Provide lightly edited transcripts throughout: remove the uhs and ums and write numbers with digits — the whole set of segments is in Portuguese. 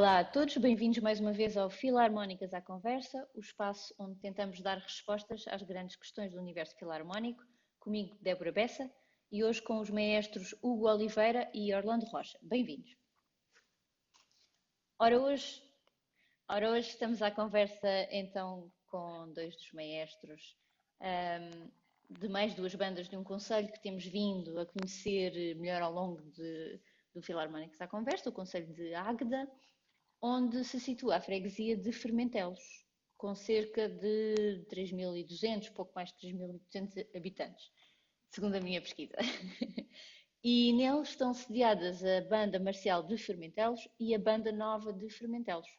Olá a todos, bem-vindos mais uma vez ao Filarmónicas à Conversa, o espaço onde tentamos dar respostas às grandes questões do universo filarmónico, comigo Débora Bessa e hoje com os maestros Hugo Oliveira e Orlando Rocha. Bem-vindos. Ora hoje estamos à conversa então com dois dos maestros de mais duas bandas de um concelho que temos vindo a conhecer melhor ao longo do Filarmónicas à Conversa, o concelho de Águeda, onde se situa a freguesia de Fermentelos, com cerca de 3.200, pouco mais de 3.200 habitantes, segundo a minha pesquisa. E neles estão sediadas a Banda Marcial de Fermentelos e a Banda Nova de Fermentelos.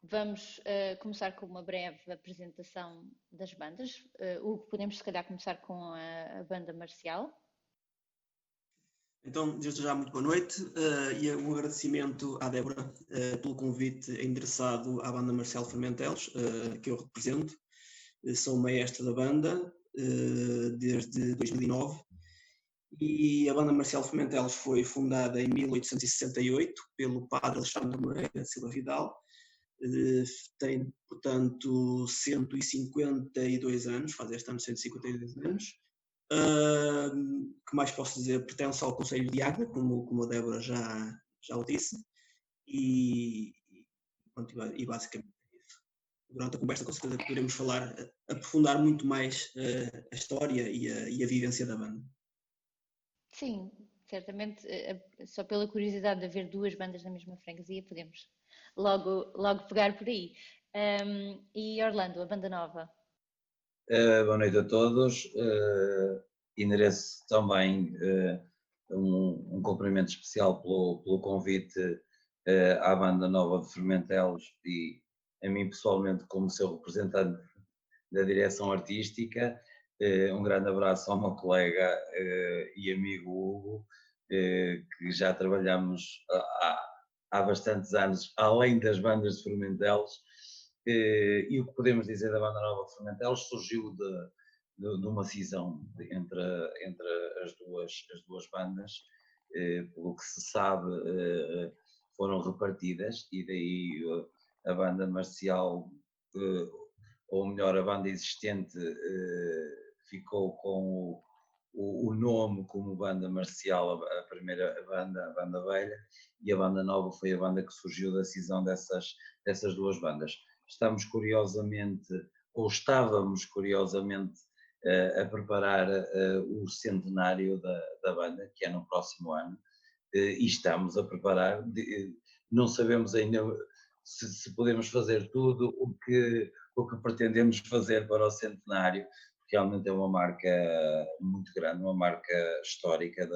Vamos começar com uma breve apresentação das bandas. Hugo, podemos se calhar começar com a Banda Marcial. Então, desde já, muito boa noite e um agradecimento à Débora pelo convite endereçado à Banda Marcial Fermentelos, que eu represento. Sou maestro da banda desde 2009 e a Banda Marcial Fermentelos foi fundada em 1868 pelo padre Alexandre Moreira de Silva Vidal. Tem, portanto, 152 anos, faz este ano 152 anos. Que mais posso dizer? Pertence ao Concelho de Águeda, como a Débora já o disse, e basicamente é isso. Durante a conversa, com certeza, poderemos aprofundar muito mais a história e a vivência da banda. Sim, certamente, só pela curiosidade de haver duas bandas na mesma freguesia, podemos logo pegar por aí. E Orlando, a Banda Nova? Boa noite a todos. Endereço também um cumprimento especial pelo convite à Banda Nova de Fermentelos e a mim pessoalmente como seu representante da direção artística. Um grande abraço ao meu colega e amigo Hugo, que já trabalhamos há bastantes anos, além das bandas de Fermentelos. E o que podemos dizer da Banda Nova de Fermentelos surgiu de uma cisão entre as duas bandas, pelo que se sabe foram repartidas e daí a Banda Marcial, ou melhor, a banda existente ficou com o nome como Banda Marcial, a primeira banda, a Banda Velha, e a Banda Nova foi a banda que surgiu da cisão dessas duas bandas. Estávamos curiosamente a preparar o centenário da banda, que é no próximo ano, e estamos a preparar, não sabemos ainda se podemos fazer tudo o que pretendemos fazer para o centenário, porque realmente é uma marca muito grande, uma marca histórica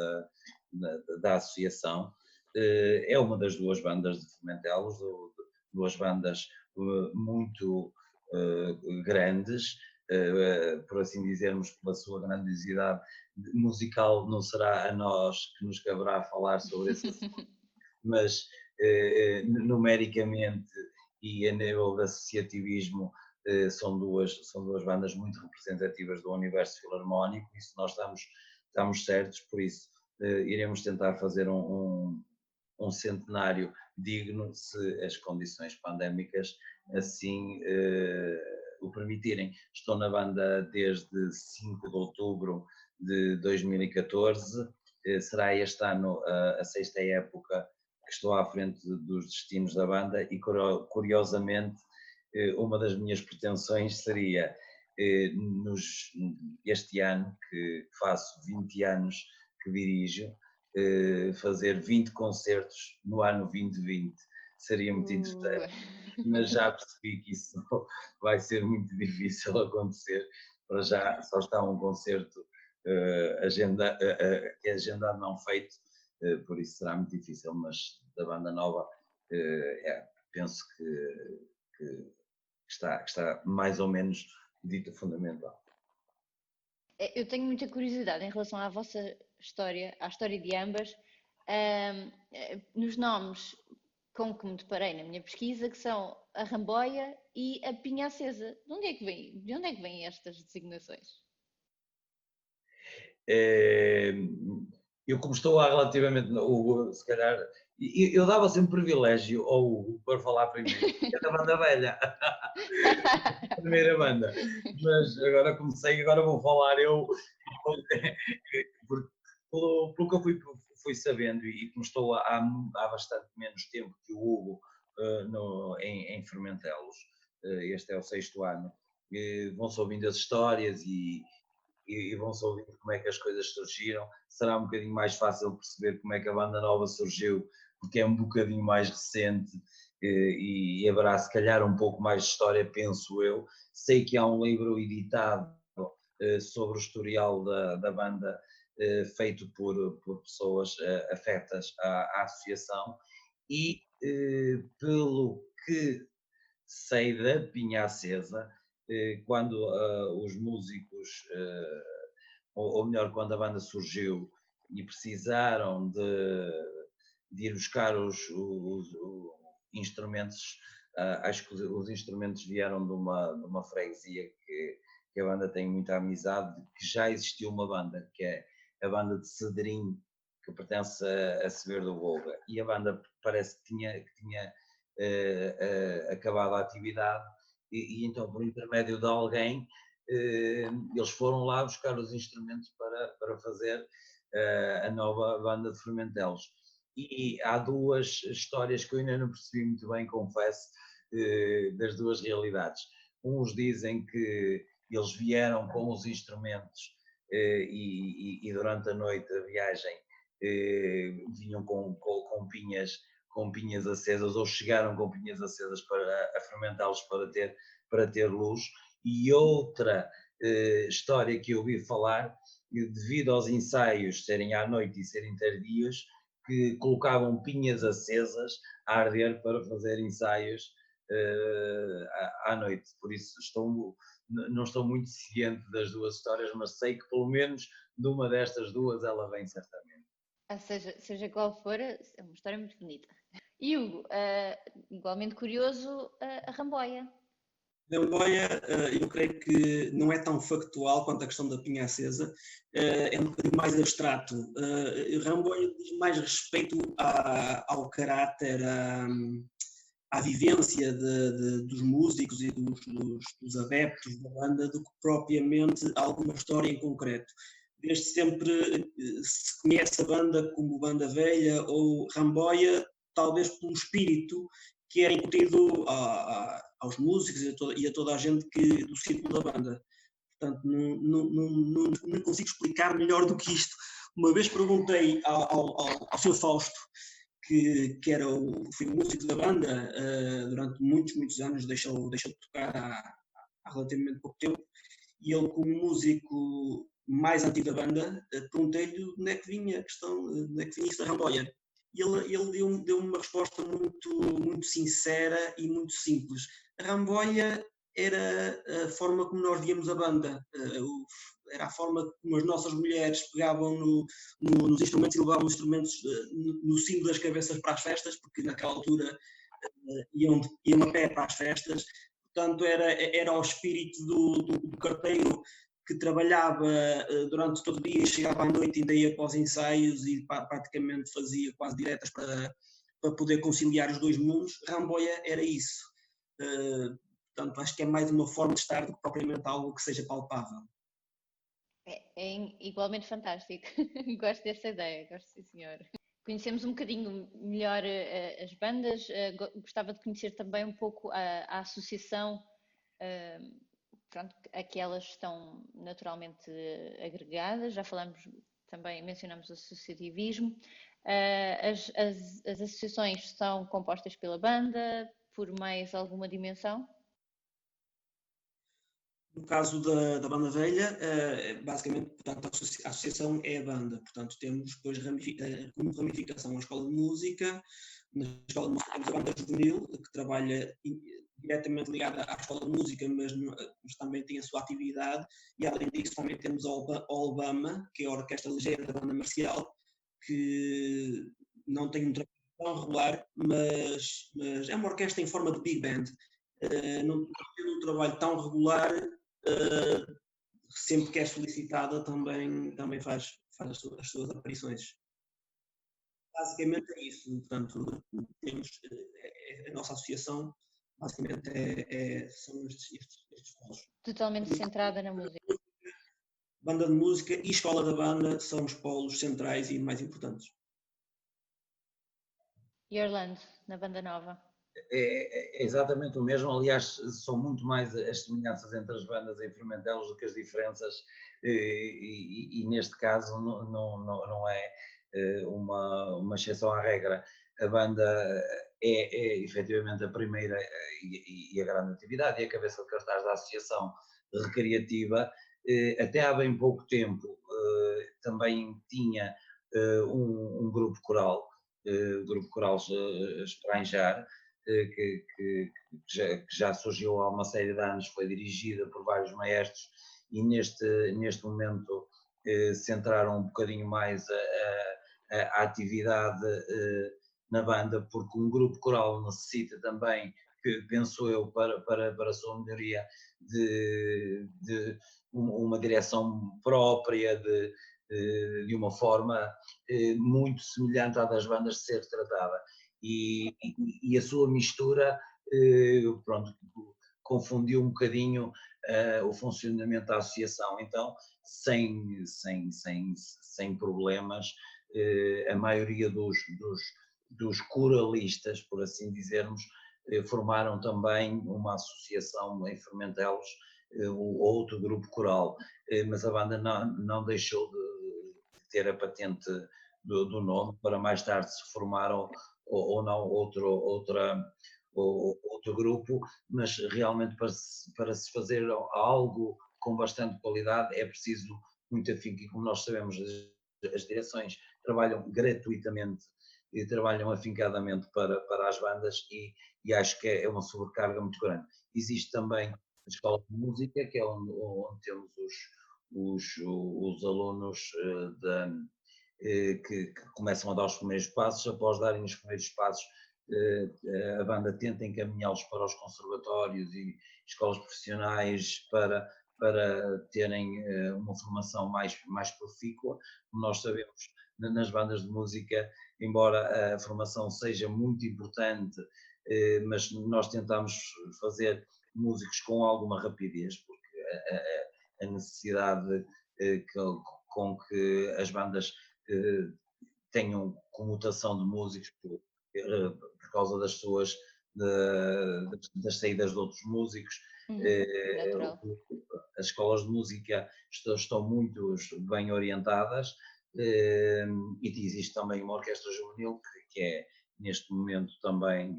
da associação. É uma das duas bandas de Fermentelos, duas bandas muito grandes, por assim dizermos, pela sua grandiosidade musical. Não será a nós que nos caberá falar sobre esse assunto, mas numericamente e a nível de associativismo são duas bandas muito representativas do universo filarmónico, isso nós estamos certos, por isso iremos tentar fazer um centenário digno, se as condições pandémicas assim o permitirem. Estou na banda desde 5 de outubro de 2014, será este ano a sexta época que estou à frente dos destinos da banda e, curiosamente, uma das minhas pretensões seria, este ano, que faço 20 anos que dirijo, fazer 20 concertos no ano 2020. Seria muito interessante, mas já percebi que isso vai ser muito difícil acontecer. Para já só está um concerto agendado, não feito, por isso será muito difícil, mas da Banda Nova penso que está mais ou menos dito fundamental. Eu tenho muita curiosidade em relação à vossa história, à história de ambas, nos nomes com que me deparei na minha pesquisa, que são a Ramboia e a Pinha Acesa. De onde é que vêm estas designações? Eu como estou há relativamente, se calhar, eu dava sempre privilégio ao Hugo para falar primeiro, que é da banda velha, primeira banda, mas agora comecei, agora vou falar eu, porque pelo que eu fui sabendo e como estou há bastante menos tempo que o Hugo em Fermentelos, este é o 6º ano, vão-se ouvindo as histórias e vão-se ouvindo como é que as coisas surgiram. Será um bocadinho mais fácil perceber como é que a banda nova surgiu, porque é um bocadinho mais recente e haverá se calhar um pouco mais de história, penso eu. Sei que há um livro editado sobre o historial da banda, feito por pessoas afetas à associação e pelo que sei da Pinha Acesa, quando os músicos, ou melhor, quando a banda surgiu e precisaram de ir buscar os instrumentos, acho que os instrumentos vieram de uma freguesia que a banda tem muita amizade, que já existiu uma banda, que é a banda de Cedrim, que pertence a Sever do Volga, e a banda parece que tinha acabado a atividade, e então, por intermédio de alguém, eles foram lá buscar os instrumentos para fazer a nova banda de Fermentelos. E há duas histórias que eu ainda não percebi muito bem, confesso, das duas realidades. Uns dizem que eles vieram com os instrumentos e durante a noite, a viagem, vinham com pinhas acesas, ou chegaram com pinhas acesas a fermentá-los para ter luz. E outra história que eu ouvi falar, devido aos ensaios serem à noite e serem tardios, que colocavam pinhas acesas a arder para fazer ensaios à noite. Por isso não estou muito ciente das duas histórias, mas sei que pelo menos de uma destas duas ela vem certamente. Seja qual for, é uma história muito bonita. E Hugo, igualmente curioso, a Ramboia. Ramboia, eu creio que não é tão factual quanto a questão da pinha acesa, é um bocadinho mais abstrato. Ramboia diz mais respeito ao caráter, à vivência dos músicos e dos adeptos da banda do que propriamente alguma história em concreto. Desde sempre se conhece a banda como banda velha ou Ramboia, talvez pelo espírito que era incutido aos músicos e a toda a gente do círculo da banda. Portanto, não consigo explicar melhor do que isto. Uma vez perguntei ao Sr. Fausto, que foi o músico da banda durante muitos anos, deixou de tocar há relativamente pouco tempo, e ele, como músico mais antigo da banda, perguntei-lhe de onde é que vinha a questão, de onde é que vinha isso da Ramboia. E ele deu-me uma resposta muito sincera e muito simples. A Ramboia era a forma como nós víamos a banda, era a forma como as nossas mulheres pegavam nos instrumentos e levavam os instrumentos no cimo das cabeças para as festas, porque naquela altura iam a pé para as festas. Portanto, era o espírito do carteiro que trabalhava durante todo o dia, chegava à noite e ainda ia para os ensaios e praticamente fazia quase diretas para poder conciliar os dois mundos. Ramboia era isso. Portanto, acho que é mais uma forma de estar do que propriamente algo que seja palpável. É igualmente fantástico. Gosto dessa ideia, gosto sim, senhor. Conhecemos um bocadinho melhor as bandas, gostava de conhecer também um pouco a associação a que elas estão naturalmente agregadas. Já falamos também, mencionamos o associativismo. As associações são compostas pela banda, por mais alguma dimensão? No caso da banda velha, basicamente, portanto, a associação é a banda. Portanto, temos depois como ramificação a escola de música. Na escola de música temos a banda juvenil, que trabalha diretamente ligada à escola de música, mas também tem a sua atividade. E além disso também temos a Olbama, que é a orquestra ligeira da banda marcial, que não tem um trabalho tão regular, mas é uma orquestra em forma de big band. Não tem um trabalho tão regular, sempre que é solicitada também faz as suas aparições. Basicamente é isso. Portanto, temos a nossa associação, basicamente são estes polos. Totalmente centrada na música. Banda de música e escola da banda são os polos centrais e mais importantes. E Orlando, na banda nova? É exatamente o mesmo, aliás, são muito mais as semelhanças entre as bandas em Fermentelos do que as diferenças, e neste caso não é uma exceção à regra. A banda é efetivamente a primeira e a grande atividade e a cabeça de cartaz da Associação Recreativa. Até há bem pouco tempo também tinha um grupo coral, Grupo Coral Esperanjar, que já surgiu há uma série de anos, foi dirigida por vários maestros e neste momento centraram um bocadinho mais a atividade na banda, porque um grupo coral necessita também, penso eu, para a sua melhoria, de uma direção própria, de uma forma muito semelhante à das bandas de ser tratada. E a sua mistura, pronto, confundiu um bocadinho o funcionamento da associação. Então, sem problemas, a maioria dos coralistas, por assim dizermos, formaram também uma associação em Fermentelos, outro grupo coral, mas a banda não deixou de ter a patente do nome, para mais tarde se formaram ou não outro grupo, mas realmente para se fazer algo com bastante qualidade é preciso muito afinco, e como nós sabemos, as direções trabalham gratuitamente e trabalham afincadamente para as bandas, e acho que é uma sobrecarga muito grande. Existe também a Escola de Música, que é onde temos os alunos que começam a dar os primeiros passos. Após darem os primeiros passos, a banda tenta encaminhá-los para os conservatórios e escolas profissionais para terem uma formação mais profícua. Como nós sabemos, nas bandas de música, embora a formação seja muito importante, mas nós tentamos fazer músicos com alguma rapidez, porque a necessidade com que as bandas tenham comutação de músicos por causa das saídas de outros músicos. Natural. As escolas de música estão muito bem orientadas, e existe também uma orquestra juvenil que é neste momento também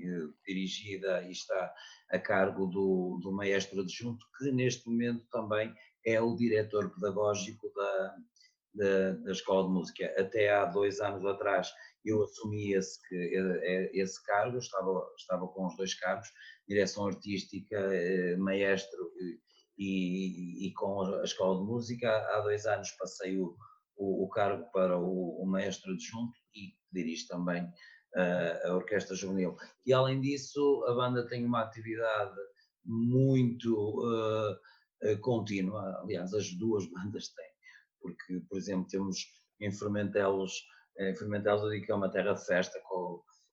dirigida e está a cargo do maestro adjunto, que neste momento também é o diretor pedagógico da Escola de Música. Até há 2 anos atrás eu assumi esse cargo, estava com os 2 cargos, direção artística, maestro e com a Escola de Música. Há 2 anos passei o cargo para o maestro adjunto e dirijo também a Orquestra Juvenil. E além disso, a banda tem uma atividade muito contínua, aliás, as 2 bandas têm, porque, por exemplo, temos em Fermentelos eu digo que é uma terra de festa.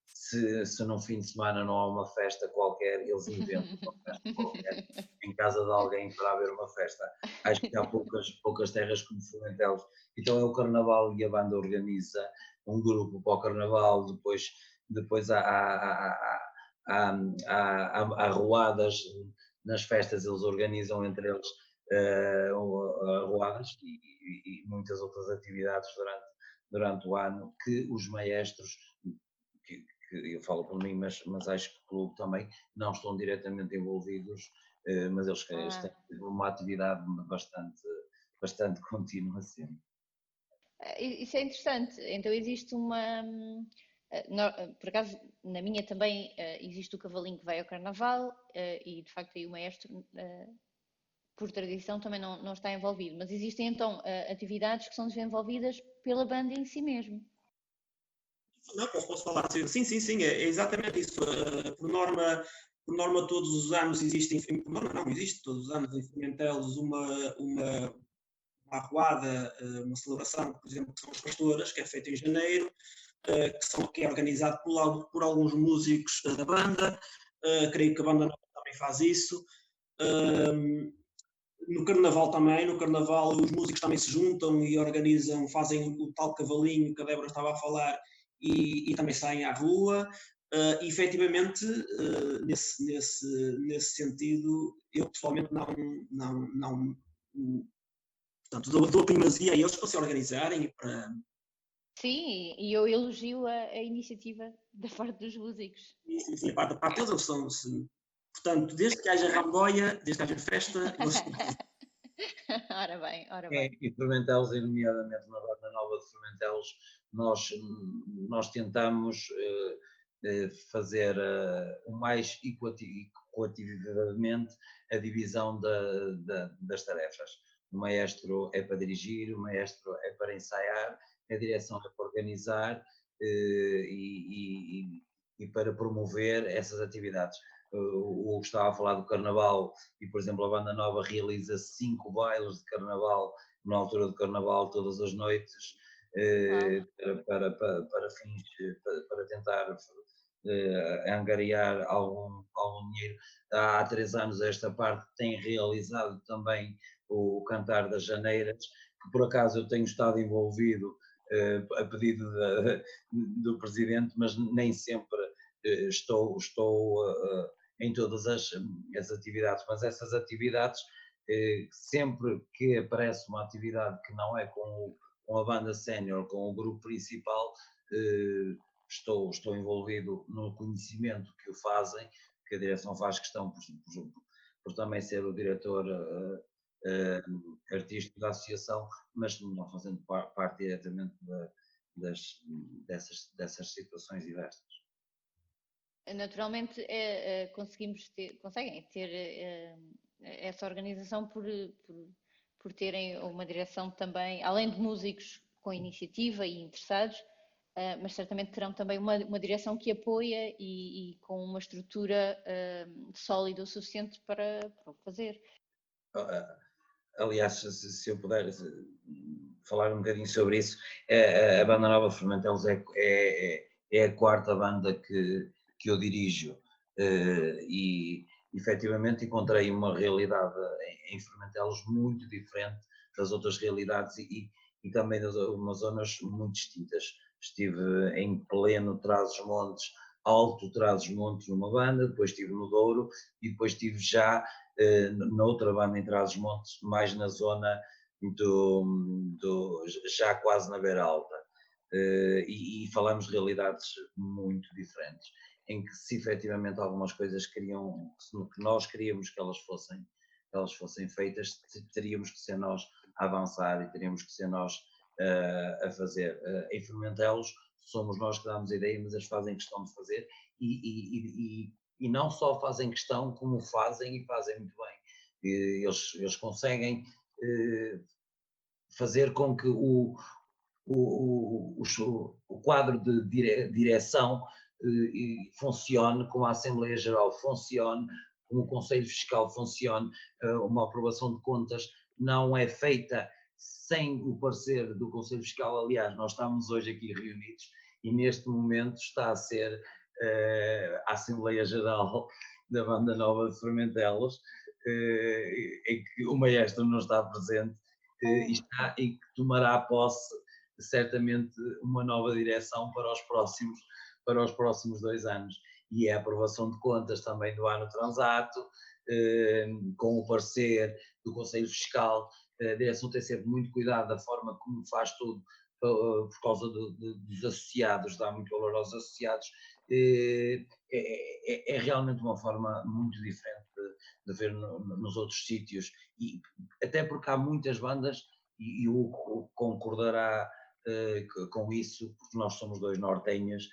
Se num fim de semana não há uma festa qualquer, eles inventam uma festa qualquer em casa de alguém para haver uma festa. Acho que há poucas terras como Fermentelos. Então é o Carnaval e a banda organiza um grupo para o Carnaval, depois há arruadas nas festas, eles organizam entre eles arruadas e muitas outras atividades durante o ano, que os maestros, que eu falo por mim, mas acho que o clube também, não estão diretamente envolvidos, mas eles têm uma atividade bastante contínua sempre. Isso é interessante. Então existe por acaso, na minha também existe o cavalinho que vai ao carnaval, e de facto aí o maestro, por tradição, também não está envolvido. Mas existem então atividades que são desenvolvidas pela banda em si mesmo. Não, posso falar. Sim, é exatamente isso. Por norma, todos os anos existem, por norma não, existe todos os anos em Fermentelos uma arruada, uma celebração, por exemplo, que são as pastoras, que é feita em janeiro. que é organizado por alguns músicos da banda. Creio que a banda nova também faz isso. No Carnaval os músicos também se juntam e organizam, fazem o tal cavalinho que a Débora estava a falar e também saem à rua. E efetivamente, nesse sentido, eu pessoalmente não portanto, dou a primazia a eles para se organizarem e para... Sim, e eu elogio a iniciativa da parte dos músicos. Sim, a parte deles, eles são... Portanto, desde que haja ramboia, desde que haja festa, eles estão... Ora bem, ora bem. E Fermentelos, e nomeadamente na banda nova de Fermentelos, nós tentamos fazer o mais equativamente a divisão das tarefas. O maestro é para dirigir, o maestro é para ensaiar, a direção é para organizar e para promover essas atividades. O Hugo estava a falar do Carnaval e, por exemplo, a banda nova realiza 5 bailes de Carnaval na altura do Carnaval, todas as noites, para fins, para tentar angariar algum dinheiro. Há 3 anos esta parte tem realizado também o Cantar das Janeiras, que por acaso eu tenho estado envolvido a pedido do Presidente, mas nem sempre estou em todas as atividades, mas essas atividades, sempre que aparece uma atividade que não é com a banda sénior, com o grupo principal, estou envolvido no conhecimento que o fazem, que a direção faz questão por também ser o diretor artístico da associação, mas não fazendo parte diretamente dessas situações diversas. Naturalmente, conseguem ter essa organização por terem uma direção também, além de músicos com iniciativa e interessados, mas certamente terão também uma direção que apoia e com uma estrutura sólida o suficiente para o fazer. Aliás, se eu puder falar um bocadinho sobre isso, a banda nova Fermentelos é a 4ª banda que eu dirijo e efetivamente encontrei uma realidade em Fermentelos muito diferente das outras realidades e também de umas zonas muito distintas. Estive em pleno Trás-os-Montes, alto Trás-os-Montes numa banda, depois estive no Douro e depois estive já noutra banda em Trás-os-Montes, mais na zona já quase na Beira Alta. E falamos de realidades muito diferentes, em que se efetivamente algumas coisas que nós queríamos que elas fossem feitas, teríamos que ser nós a avançar e teríamos que ser nós a fazer. Em Fermentelos somos nós que damos a ideia, mas eles fazem questão de fazer e não só fazem questão, como fazem e fazem muito bem. Eles conseguem fazer com que o quadro de direção funcione, como a Assembleia Geral funcione, como o Conselho Fiscal funcione. Uma aprovação de contas não é feita sem o parecer do Conselho Fiscal. Aliás, nós estamos hoje aqui reunidos e neste momento está a ser a Assembleia Geral da Banda Nova de Fermentelos, em que o maestro não está presente e que tomará posse certamente uma nova direção para os próximos 2 anos. E é a aprovação de contas também do ano transato, com o parecer do Conselho Fiscal. A direção tem sempre muito cuidado da forma como faz tudo, por causa dos associados, dá muito valor aos associados. É realmente uma forma muito diferente de ver nos outros sítios, e até porque há muitas bandas, e o concordará com isso, porque nós somos 2 nortenhos,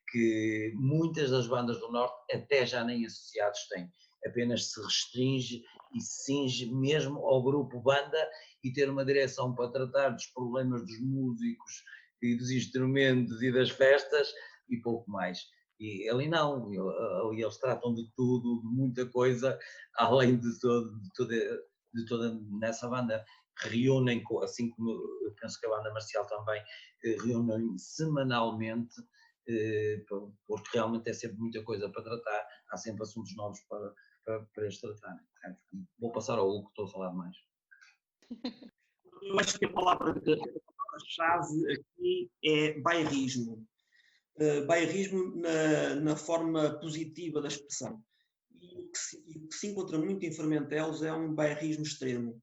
que muitas das bandas do Norte até já nem associados têm, apenas se restringe e se cinge mesmo ao grupo banda e ter uma direção para tratar dos problemas dos músicos e dos instrumentos e das festas e pouco mais. E ali não, ali eles tratam de tudo, de muita coisa, além de toda nessa banda. reúnem, assim como eu penso que a banda marcial também, reúnem semanalmente, porque realmente é sempre muita coisa para tratar, há sempre assuntos novos para eles tratarem. Vou passar ao Hugo, que estou a falar mais. Eu acho que a palavra-chave aqui é bairrismo. Bairrismo na forma positiva da expressão. E o que se encontra muito em Fermentelos é um bairrismo extremo.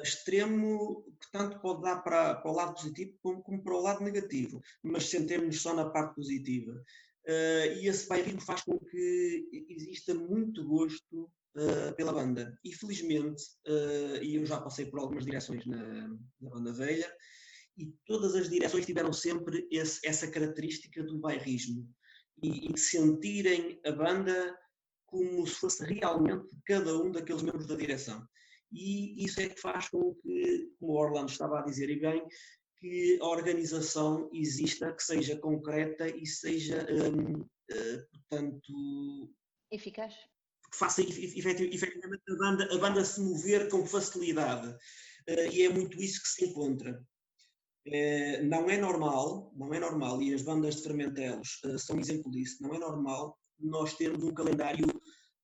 Extremo que tanto pode dar para o lado positivo como para o lado negativo, mas centremos-nos só na parte positiva. E esse bairrismo faz com que exista muito gosto pela banda. E felizmente, e eu já passei por algumas direções na banda velha, e todas as direções tiveram sempre essa característica do bairrismo e de sentirem a banda como se fosse realmente cada um daqueles membros da direção. E isso é que faz com que, como o Orlando estava a dizer e bem, que a organização exista, que seja concreta e seja, portanto, eficaz. Que faça efetivamente a banda se mover com facilidade. E é muito isso que se encontra. Não é normal, e as bandas de Fermentelos são um exemplo disso, não é normal nós termos um calendário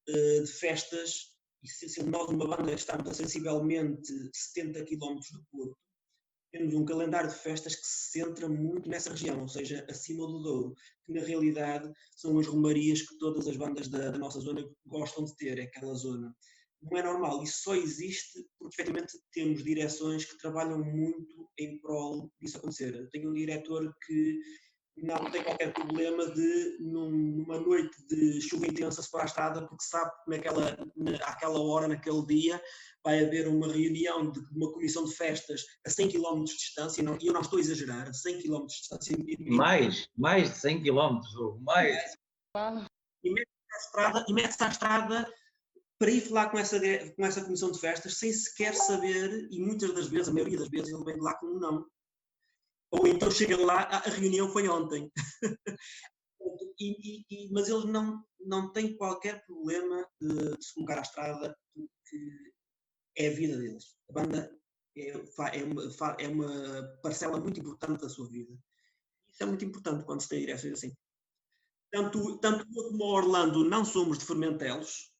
de festas, e sendo nós uma banda que estamos a sensivelmente 70 km do Porto, temos um calendário de festas que se centra muito nessa região, ou seja, acima do Douro, que na realidade são as romarias que todas as bandas da nossa zona gostam de ter, é aquela zona. Não é normal, isso só existe porque efetivamente temos direções que trabalham muito em prol disso acontecer. Eu tenho um diretor que não tem qualquer problema de, numa noite de chuva intensa, se for à estrada, porque sabe que àquela hora, naquele dia, vai haver uma reunião de uma comissão de festas a 100 km de distância, e eu não estou a exagerar, a 100 km de distância. Mais de 100 km, mais. E mete-se à estrada para ir falar com essa comissão de festas, sem sequer saber, e muitas das vezes, a maioria das vezes, ele vem de lá com um não. Ou então chega lá, a reunião foi ontem. Mas eles não têm qualquer problema de se colocar à estrada, porque é a vida deles. A banda é uma parcela muito importante da sua vida. Isso é muito importante quando se tem direções assim. Tanto eu como o Orlando não somos de Fermentelos,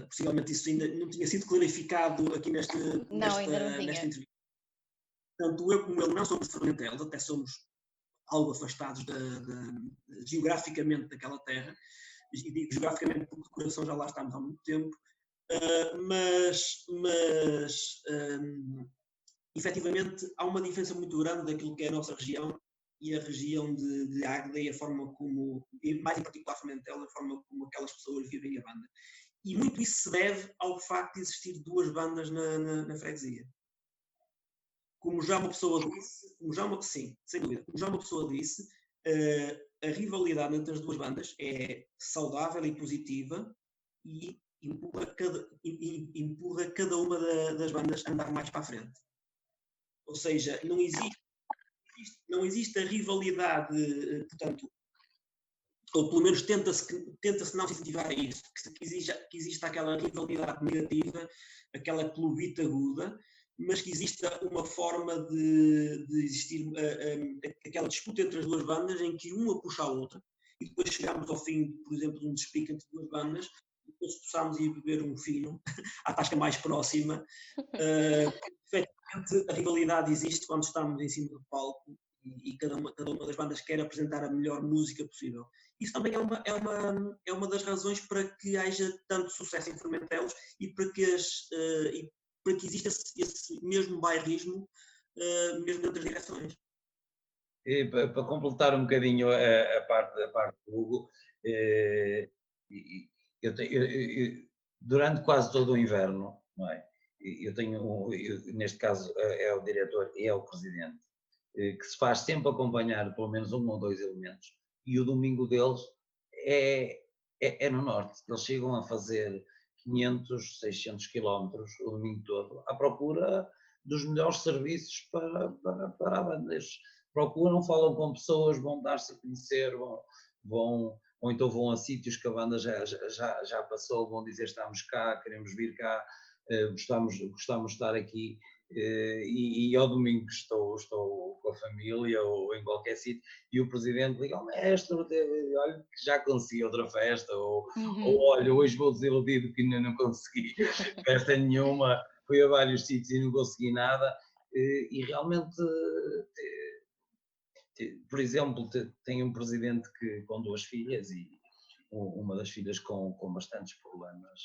possivelmente isso ainda não tinha sido clarificado aqui nesta entrevista. Tanto eu como ele não somos de Fermentelos, até somos algo afastados geograficamente daquela terra, e digo geograficamente porque o coração já lá estamos há muito tempo, mas efetivamente há uma diferença muito grande daquilo que é a nossa região e a região de Águeda e a forma como, e mais em particular Fermentel, a forma como aquelas pessoas vivem a banda. E muito isso se deve ao facto de existir duas bandas na freguesia. Como já uma pessoa disse, sim, sem dúvida, como já uma pessoa disse, a rivalidade entre as duas bandas é saudável e positiva e empurra cada uma das bandas a andar mais para a frente. Ou seja, não existe a rivalidade, portanto, ou pelo menos tenta-se não se incentivar a isso, que exista aquela rivalidade negativa, aquela clubite aguda, mas que exista uma forma de existir aquela disputa entre as duas bandas em que uma puxa a outra, e depois chegamos ao fim, por exemplo, de um despique entre duas bandas, e depois possamos ir beber um fino à tasca mais próxima. Efetivamente, a rivalidade existe quando estamos em cima do palco e cada uma das bandas quer apresentar a melhor música possível. Isso também é uma das razões para que haja tanto sucesso em Fermentelos e para que exista esse mesmo bairrismo, mesmo entre as direções. E para completar um bocadinho a parte do Hugo, durante quase todo o inverno, não é? Neste caso é o diretor e é o presidente, que se faz sempre acompanhar pelo menos um ou dois elementos, e o domingo deles é no norte. Eles chegam a fazer 500, 600 quilómetros o domingo todo, à procura dos melhores serviços para a banda. Eles procuram, falam com pessoas, vão dar-se a conhecer, ou então vão a sítios que a banda já passou, vão dizer estamos cá, queremos vir cá, gostamos de estar aqui. e ao domingo estou com a família ou em qualquer sítio e o presidente liga ao mestre, olha que já consegui outra festa, ou olha, hoje vou desiludido que ainda não consegui festa nenhuma, fui a vários sítios e não consegui nada, e realmente, por exemplo, tenho um presidente com 2 filhas e uma das filhas com bastantes problemas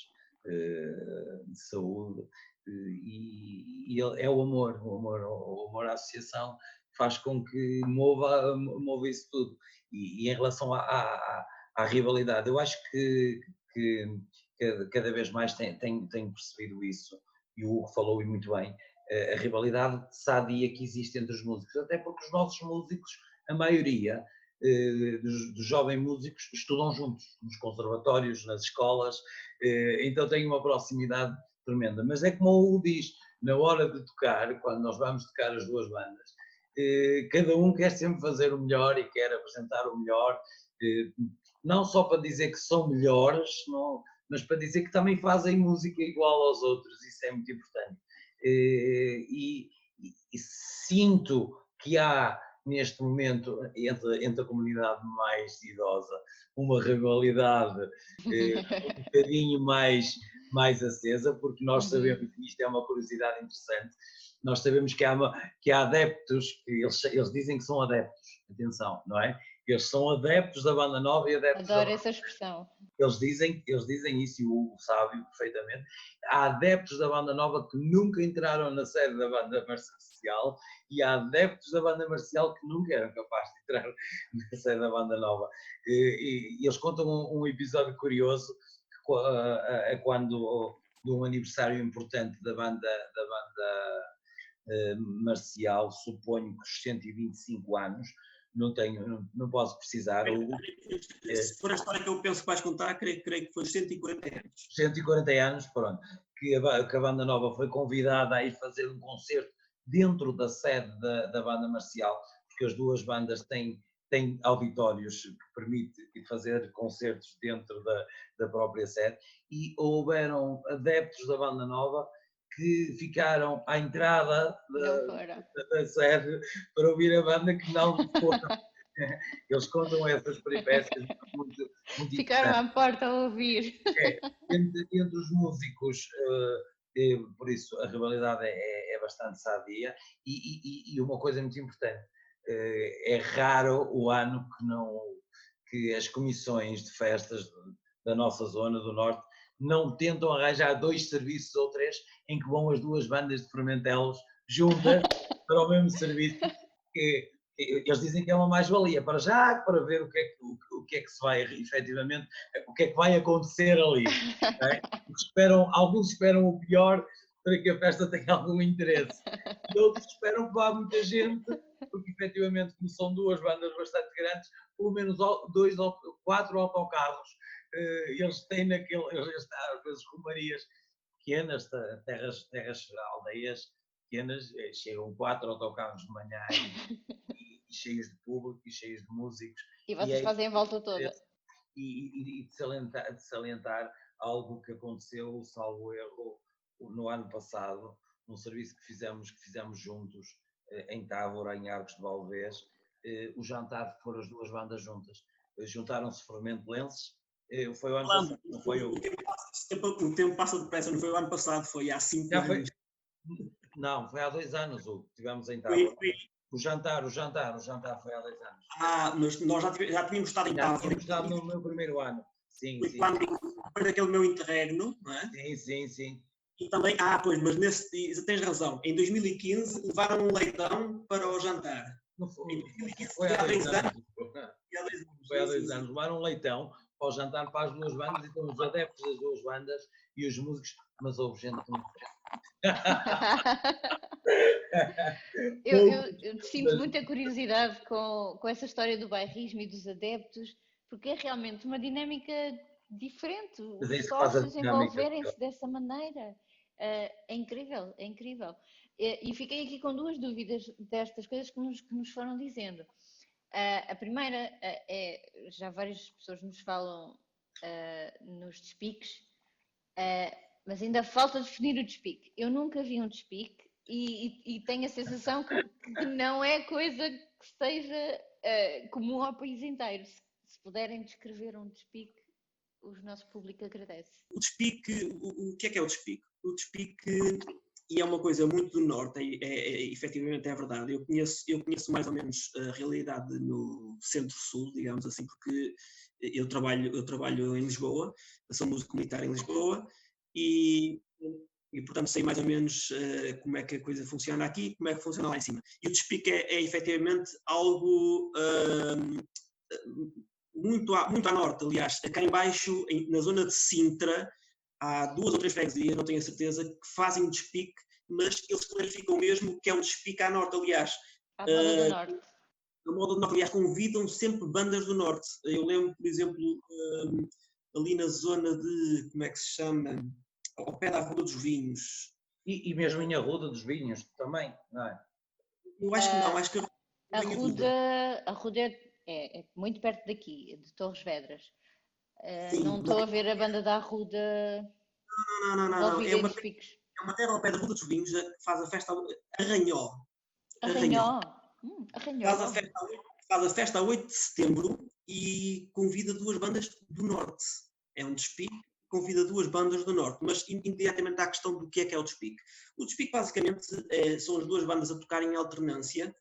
de saúde, e é o amor à associação faz com que mova isso tudo. E em relação à rivalidade, eu acho que cada vez mais tenho percebido isso, e o Hugo falou e muito bem, a rivalidade sadia que existe entre os músicos, até porque os nossos músicos, a maioria dos jovens músicos, estudam juntos, nos conservatórios, nas escolas, então tem uma proximidade tremenda. Mas é como o Hugo diz, na hora de tocar, quando nós vamos tocar as 2 bandas, cada um quer sempre fazer o melhor e quer apresentar o melhor, não só para dizer que são melhores, não, mas para dizer que também fazem música igual aos outros, isso é muito importante. E sinto que há, neste momento, entre a comunidade mais idosa, uma rivalidade um bocadinho mais acesa, porque nós sabemos, e isto é uma curiosidade interessante, nós sabemos que há adeptos, que eles dizem que são adeptos, atenção, não é? Eles são adeptos da banda nova e adeptos Adoro essa expressão. Eles dizem isso e o Hugo sabe perfeitamente. Há adeptos da banda nova que nunca entraram na sede da banda marcial e há adeptos da banda marcial que nunca eram capazes de entrar na sede da banda nova. E eles contam um episódio curioso que quando de um aniversário importante da banda marcial, suponho que os 125 anos, não posso precisar. Se for a história que eu penso que vais contar, creio que foi 140 anos. 140 anos, pronto, que a banda nova foi convidada a ir fazer um concerto dentro da sede da banda marcial, porque as 2 bandas têm auditórios que permitem fazer concertos dentro da própria sede, e houveram adeptos da banda nova que ficaram à entrada da sede para ouvir a banda, que não foram. Eles contam essas peripécias muito, muito Ficaram à porta a ouvir. Entre os músicos, por isso a rivalidade é bastante sadia, e uma coisa muito importante, é raro o ano que as comissões de festas da nossa zona do Norte não tentam arranjar 2 serviços ou 3 em que vão as 2 bandas de Formentelos juntas para o mesmo serviço, que eles dizem que é uma mais-valia, para já, para ver o que é que se vai efetivamente, o que é que vai acontecer ali. É? Alguns esperam o pior para que a festa tenha algum interesse, e outros esperam que vá muita gente, porque efetivamente, como são 2 bandas bastante grandes, pelo menos 2 ou 4 autocarros, eles têm eles às vezes romarias pequenas, terras, aldeias pequenas, chegam 4 autocarros de manhã e cheios de público e cheios de músicos. E vocês fazem a volta toda. E de salientar algo que aconteceu, salvo erro, no ano passado, num serviço que fizemos juntos em Távora, em Arcos de Valdevez, o jantar foram as 2 bandas juntas. Juntaram-se formentelenses, foi o ano passado, não foi o... O tempo passa depressa, não foi o ano passado, foi há 5 anos. Não, foi há 2 anos, o que tivemos em Távora. O jantar foi há 2 anos. Mas nós já tínhamos estado em Távora. Já tínhamos estado no meu primeiro ano. Sim, foi quando, depois daquele meu interregno, não é? Sim. E também, pois, mas tens razão, em 2015 levaram um leitão para o jantar. Não foi, em 2015, foi há 2 anos. Foi há 2 anos. Levaram um leitão para o jantar para as 2 bandas, e estão os adeptos das 2 bandas e os músicos, mas houve gente que não... eu sinto muita curiosidade com essa história do bairrismo e dos adeptos, porque é realmente uma dinâmica diferente, os sócios envolverem-se dessa maneira. É incrível, é incrível. E fiquei aqui com 2 dúvidas destas coisas que nos foram dizendo. A primeira é, já várias pessoas nos falam nos despiques, mas ainda falta definir o despique. Eu nunca vi um despique, e tenho a sensação que não é coisa que seja comum ao país inteiro. Se puderem descrever um despique, o nosso público agradece. O despique, o que é o despique? O despique, e é uma coisa muito do norte, efetivamente é verdade. Eu conheço mais ou menos a realidade no centro-sul, digamos assim, porque eu trabalho em Lisboa, sou músico comunitário em Lisboa e portanto sei mais ou menos como é que a coisa funciona aqui, como é que funciona lá em cima. E o despique é efetivamente algo muito à norte, aliás, cá em baixo, na zona de Sintra, há 2 ou 3 freguesias, não tenho a certeza, que fazem um despique, mas eles clarificam mesmo que é um despique à norte, aliás. À moda do norte. A moda do norte, aliás, convidam sempre bandas do norte. Eu lembro, por exemplo, ali na zona de, como é que se chama? Ao pé da Arruda dos Vinhos. E mesmo em Arruda dos Vinhos também, não é? Eu acho que não, acho que a Ruda é muito perto daqui, de Torres Vedras. Sim, não estou a ver a banda da Arruda não. envolvida em despiques. É uma terra ao pé da Arruda dos Vinhos que faz a festa Arranhó. Arranhó. Faz a festa a 8 de setembro e convida 2 bandas do norte. É um despique, convida 2 bandas do norte, mas imediatamente à questão do que é o despique. O despique basicamente são as 2 bandas a tocarem em alternância.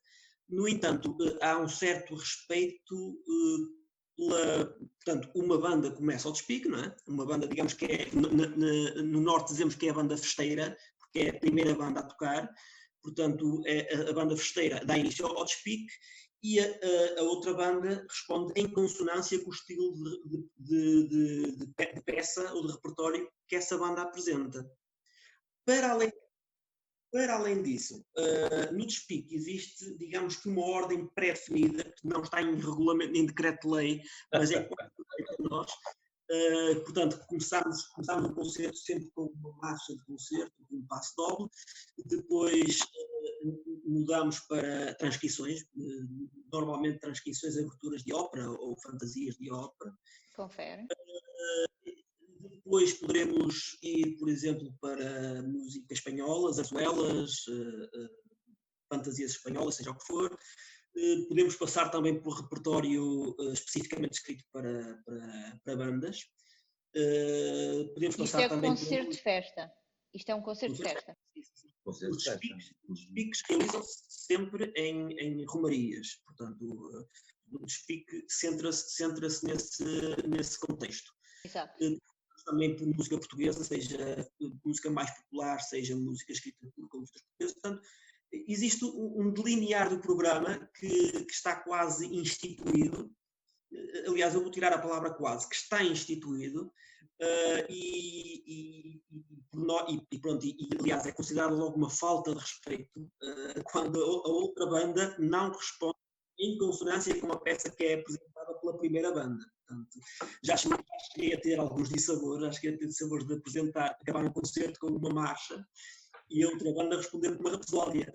No entanto, há um certo respeito portanto, uma banda começa ao despique, não é? Uma banda, digamos que é, no norte dizemos que é a banda festeira, porque é a primeira banda a tocar, portanto, a banda festeira dá início ao despique e a outra banda responde em consonância com o estilo de peça ou de repertório que essa banda apresenta. Para além disso, no despique existe, digamos que uma ordem pré-definida, que não está em regulamento, em decreto-lei, mas é quase para nós. Portanto, começámos o concerto sempre com uma marcha de concerto, com um passo doble, depois mudámos para transcrições, normalmente transcrições, aberturas de ópera ou fantasias de ópera. Confere. Depois poderemos ir, por exemplo, para música espanhola, zarzuelas, fantasias espanholas, seja o que for. Podemos passar também por repertório especificamente escrito para bandas. Podemos Isto passar é também concerto de festa. Isto é um concerto de festa. Os despiques realizam-se sempre em romarias, portanto, o despique centra-se nesse contexto. Exato. Também por música portuguesa, seja música mais popular, seja música escrita por compositores portugueses. Portanto, existe um delinear do programa que está quase instituído. Aliás, eu vou tirar a palavra quase, que está instituído, aliás, é considerado logo uma falta de respeito quando a outra banda não responde em consonância com a peça que é apresentada pela primeira banda. Portanto, já cheguei a ter alguns dissabores, de apresentar, acabar um concerto com uma marcha e a outra banda responder com uma rapsódia.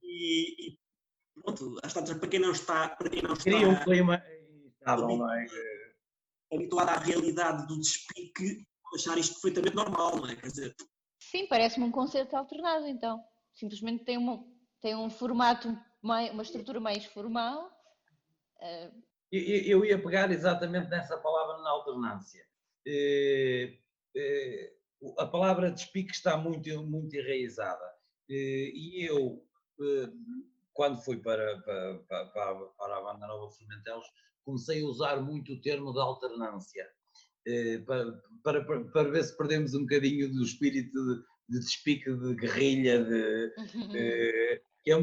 e pronto, para quem não está Cria um clima estável, não é? habituado à realidade do despique, achar isto perfeitamente normal, não é? Quer dizer, sim, parece-me um concerto alternado, então. Simplesmente tem um formato, uma estrutura mais formal. Eu ia pegar exatamente nessa palavra na alternância. A palavra despique está muito, muito enraizada. E eu, quando fui para a banda Nova Fermentelos, comecei a usar muito o termo de alternância, para ver se perdemos um bocadinho do espírito de despique, de guerrilha, que é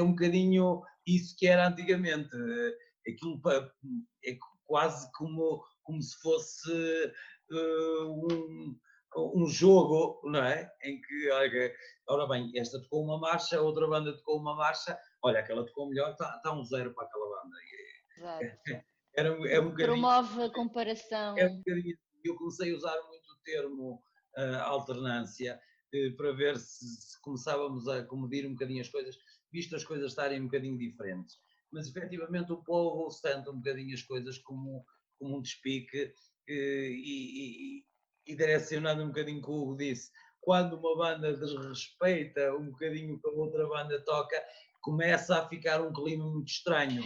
um bocadinho isso que era antigamente. Aquilo é quase como se fosse um jogo, não é? Em que, ora bem, esta tocou uma marcha, a outra banda tocou uma marcha, olha, aquela tocou melhor, está um 0 para aquela banda. Exato. É um bocadinho, promove a comparação. É um bocadinho, eu comecei a usar muito o termo alternância, para ver se começávamos a medir um bocadinho as coisas, visto as coisas estarem um bocadinho diferentes. Mas efetivamente o povo sente um bocadinho as coisas como um despique, e direcionando um bocadinho o que o Hugo disse. quando uma banda desrespeita um bocadinho o que a outra banda toca, começa a ficar um clima muito estranho.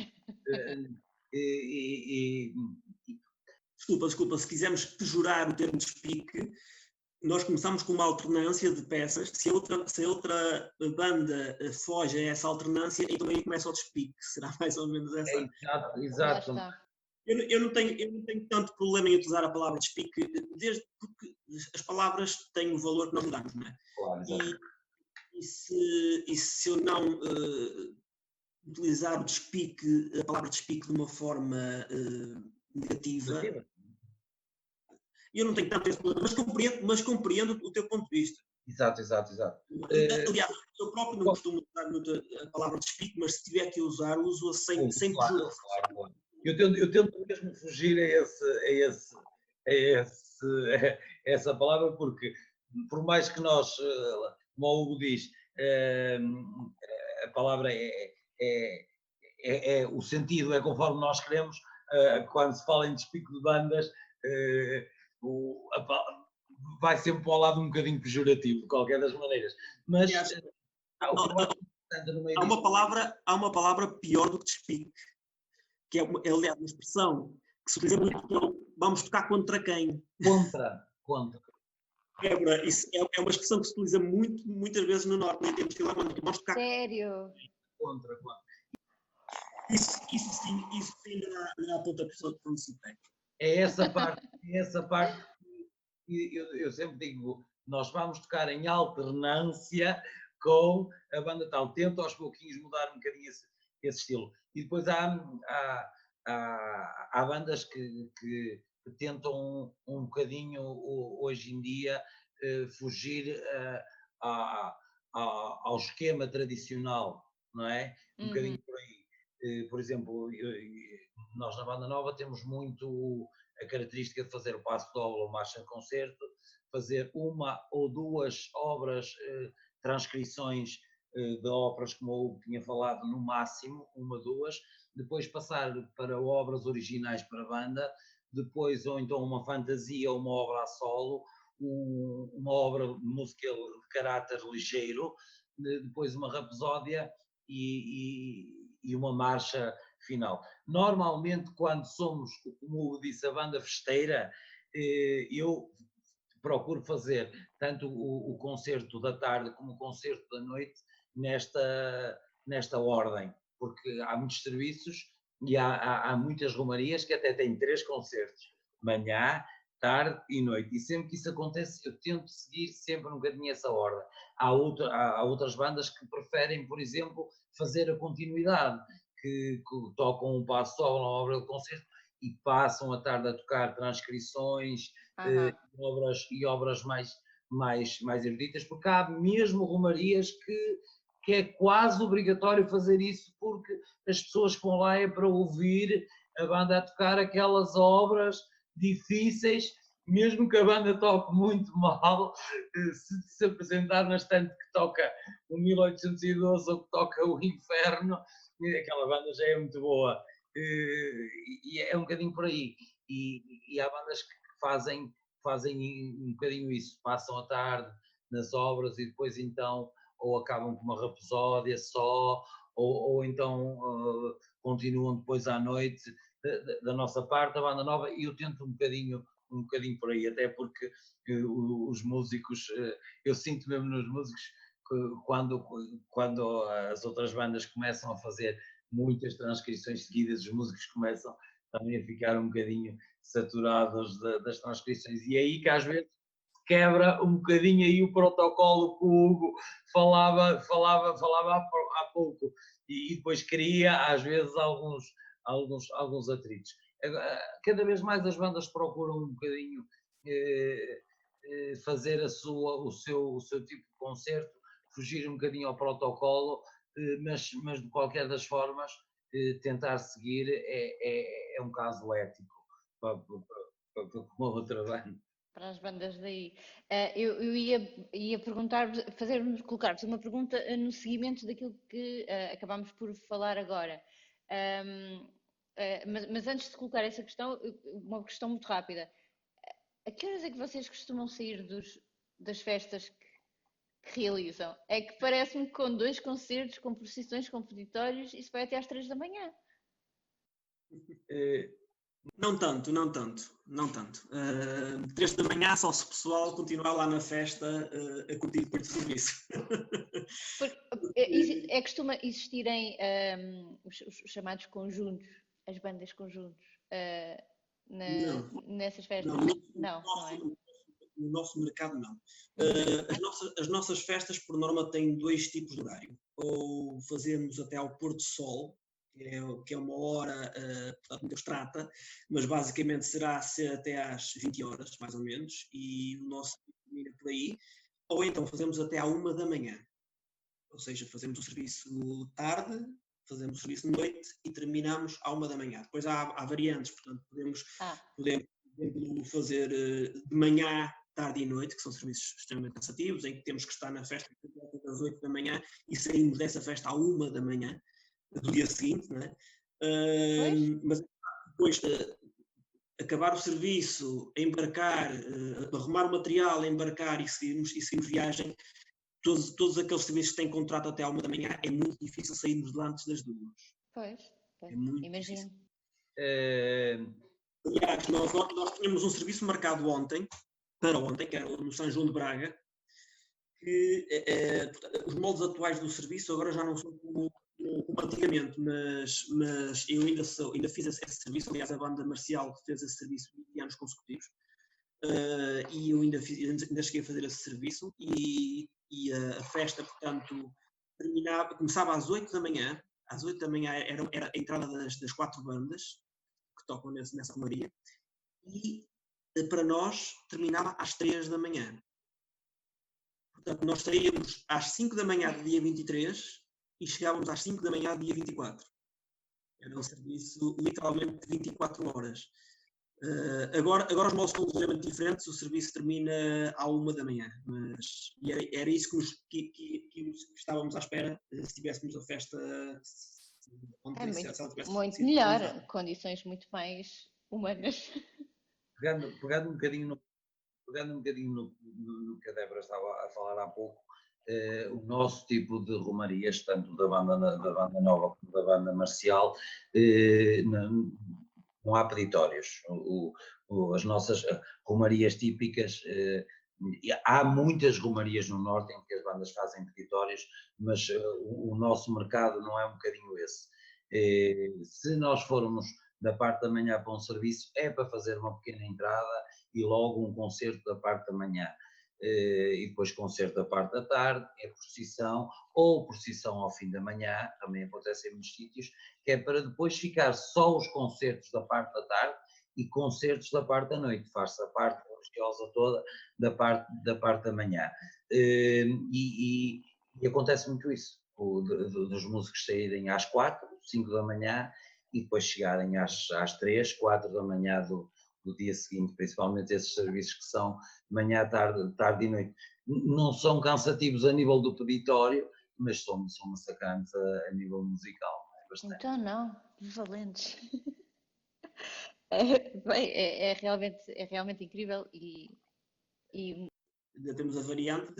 E, Desculpa, se quisermos pejorar o termo de despique, nós começamos com uma alternância de peças. Se a outra banda foge a essa alternância, então aí começa o despique. Será mais ou menos essa. Exato. Eu não tenho tanto problema em utilizar a palavra despique, desde porque as palavras têm o valor que nós lhe damos, não é? Claro, e se eu não utilizar o despique, a palavra despique de uma forma negativa, eu não tenho tanto esse problema, mas compreendo o teu ponto de vista. Exato. Aliás, eu próprio não costumo usar muito a palavra despique, mas se tiver que usar, uso-a sem prejuízo. Claro. Eu tento mesmo fugir a essa palavra, porque por mais que nós, como o Hugo diz, a palavra o sentido é conforme nós queremos, quando se fala em despique de bandas, vai sempre para o lado um bocadinho pejorativo, de qualquer das maneiras. Mas há uma palavra pior do que despique, que é aliás uma expressão que se utiliza muito, que é vamos tocar contra quem? Contra. Isso é uma expressão que se utiliza muitas vezes no Norte, em termos de vamos tocar. Sério? Contra. Isso sim dá a ponta pessoa de princípio. É essa parte que eu sempre digo, nós vamos tocar em alternância com a banda tal. Tento aos pouquinhos mudar um bocadinho esse estilo. E depois há bandas que tentam um bocadinho hoje em dia fugir ao esquema tradicional, não é? Um bocadinho por aí. Por exemplo, nós na Banda Nova temos muito a característica de fazer o passo doble ou marcha de concerto, fazer uma ou duas obras, transcrições de óperas, como o Hugo tinha falado, no máximo, uma, duas, depois passar para obras originais para a banda, depois ou então uma fantasia ou uma obra a solo, uma obra de música de caráter ligeiro, depois uma rapsódia e uma marcha final. Normalmente, quando somos, como disse, a banda festeira, eu procuro fazer tanto o concerto da tarde como o concerto da noite nesta ordem, porque há muitos serviços e há muitas romarias que até têm 3 concertos, manhã, tarde e noite, e sempre que isso acontece eu tento seguir sempre um bocadinho essa ordem. Há outras bandas que preferem, por exemplo, fazer a continuidade, que tocam um passo só na obra de concerto e passam a tarde a tocar transcrições obras mais eruditas, porque há mesmo romarias que é quase obrigatório fazer isso, porque as pessoas que vão lá é para ouvir a banda a tocar aquelas obras difíceis, mesmo que a banda toque muito mal, se apresentar na estante que toca o 1812 ou que toca o Inferno, aquela banda já é muito boa. E é um bocadinho por aí. E há bandas que fazem um bocadinho isso, passam a tarde nas obras e depois então ou acabam com uma rapsódia só, ou então continuam depois à noite. Da nossa parte, a Banda Nova, e eu tento um bocadinho por aí, até porque os músicos, eu sinto mesmo nos músicos que quando as outras bandas começam a fazer muitas transcrições seguidas, os músicos começam também a ficar um bocadinho saturados das transcrições, e é aí que às vezes quebra um bocadinho aí o protocolo que o Hugo falava há pouco, e depois cria às vezes alguns atritos. Cada vez mais as bandas procuram um bocadinho fazer o seu tipo de concerto, fugir um bocadinho ao protocolo, mas de qualquer das formas tentar seguir é um caso ético para uma outra banda. Para as bandas daí. Eu ia perguntar, colocar-vos uma pergunta no seguimento daquilo que acabámos por falar agora. Mas antes de colocar essa questão, uma questão muito rápida. A que horas é que vocês costumam sair das festas que realizam. É que parece-me que com 2 concertos, com procissões, com peditórios, isso vai até às 3 da manhã. Não tanto, não tanto, não tanto. 3 da manhã só se o pessoal continuar lá na festa a curtir depois do serviço. Costuma existirem os chamados conjuntos, as bandas conjuntos, Não, nessas festas? não, Não, não é? no nosso mercado não. As nossas festas, por norma, têm 2 tipos de horário. Ou fazemos até ao pôr do sol, que é uma hora, portanto, muito abstrata, mas basicamente será até às 20 horas, mais ou menos, e o nosso termina por aí. Ou então fazemos até à 1 da manhã. Ou seja, fazemos o serviço tarde, fazemos o serviço de noite e terminamos à 1 da manhã. Depois há variantes, portanto, podemos fazer de manhã, tarde e noite, que são serviços extremamente cansativos, em que temos que estar na festa às 8 da manhã e saímos dessa festa à 1 da manhã do dia seguinte, não é? Mas depois acabar o serviço, embarcar, arrumar o material, embarcar e seguirmos viagem, todos aqueles serviços que têm contrato até à 1 da manhã, é muito difícil sairmos de lá antes das 2. Pois, É muito imagino. Aliás, nós tínhamos um serviço marcado para ontem, que era no São João de Braga, que os moldes atuais do serviço agora já não são como antigamente, mas eu ainda fiz esse serviço. Aliás, a banda marcial fez esse serviço 20 anos consecutivos, e eu ainda cheguei a fazer esse serviço, e a festa, portanto, começava às 8 da manhã. Às 8 da manhã era a entrada das 4 bandas que tocam nessa romaria, e para nós terminava às 3 da manhã. Portanto, nós saíamos às 5 da manhã do dia 23 e chegávamos às 5 da manhã do dia 24. Era um serviço literalmente de 24 horas. Agora os moldes são ligeiramente diferentes, o serviço termina à 1 da manhã, mas era isso que estávamos à espera se tivéssemos a festa ontem, muito melhor, condições muito mais humanas. Pegando um bocadinho no que a Débora estava a falar há pouco, o nosso tipo de romarias, tanto da banda nova como da banda marcial, não há peditórios. As nossas romarias típicas, há muitas romarias no norte em que as bandas fazem peditórios, mas o nosso mercado não é um bocadinho esse. Se nós formos da parte da manhã para um serviço, é para fazer uma pequena entrada e logo um concerto da parte da manhã. E depois concerto da parte da tarde, é procissão, ou procissão ao fim da manhã, também acontece em muitos sítios, que é para depois ficar só os concertos da parte da tarde e concertos da parte da noite, faz-se a parte religiosa toda da parte da manhã. E acontece muito isso, dos músicos saírem às 4, 5 da manhã e depois chegarem às 3, 4 da manhã do dia seguinte, principalmente esses serviços que são manhã, tarde e noite. Não são cansativos a nível do peditório, mas são massacrantes a nível musical. Então não, valentes. Bem, é realmente incrível e ainda temos a variante,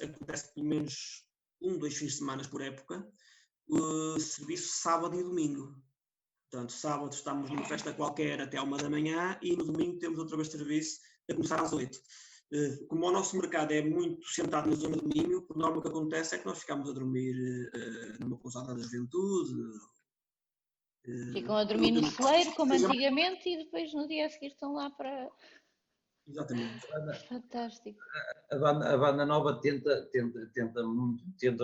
acontece pelo menos 2 fins de semana por época, serviço sábado e domingo. Portanto, sábado estamos numa festa qualquer até à 1 da manhã e no domingo temos outra vez serviço a começar às 8. Como o nosso mercado é muito sentado na zona do Minho, por norma o que acontece é que nós ficamos a dormir numa pousada da juventude. Ficam a dormir no celeiro, como antigamente, e depois no dia a seguir estão lá para... Exatamente. Fantástico. A banda nova tenta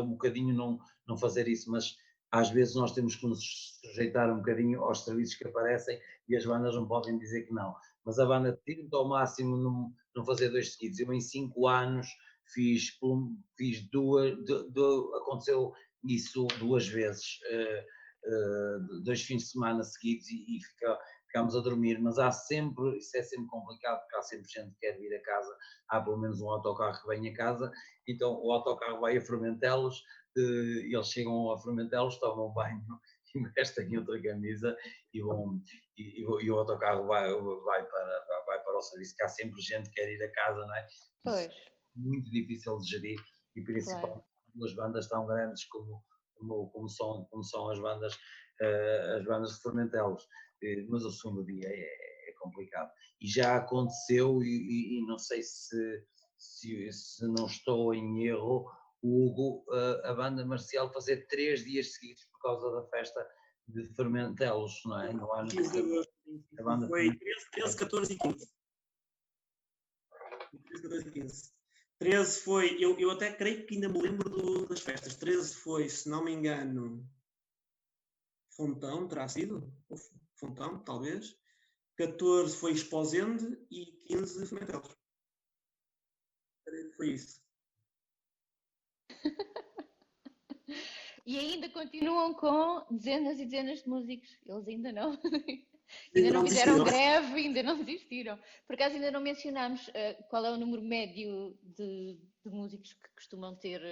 um bocadinho não fazer isso, mas às vezes nós temos que nos sujeitar um bocadinho aos serviços que aparecem e as bandas não podem dizer que não. Mas a banda tenta ao máximo não fazer 2 seguidos. Eu em 5 anos fiz 2, aconteceu isso 2 vezes, 2 fins de semana seguidos e ficámos a dormir, mas isso é sempre complicado, porque há sempre gente que quer vir a casa, há pelo menos um autocarro que vem a casa, então o autocarro vai a Formentelos, eles chegam a Formentelos, tomam banho e vestem outra camisa e o autocarro vai para o serviço, que há sempre gente que quer ir a casa, não é? Pois. Muito difícil de gerir e claro. principalmente duas bandas tão grandes como são as bandas de Formentelos. Mas o segundo dia é complicado. E já aconteceu, e não sei se não estou em erro, o Hugo, a banda marcial fazer 3 dias seguidos por causa da festa de Fermentelos, não é? No ano 15 de agosto, a banda foi 13, 14 e 15. 13, 14 e 15. 13 foi, eu até creio que ainda me lembro das festas. 13 foi, se não me engano, Fontão, terá sido? Ou Fontão, talvez. 14 foi Esposende e 15 Fermentelos. Foi isso. E ainda continuam com dezenas e dezenas de músicos. Eles ainda não, Ainda ainda não não fizeram desistiram. greve, ainda não desistiram. Por acaso ainda não mencionámos qual é o número médio de músicos que costumam ter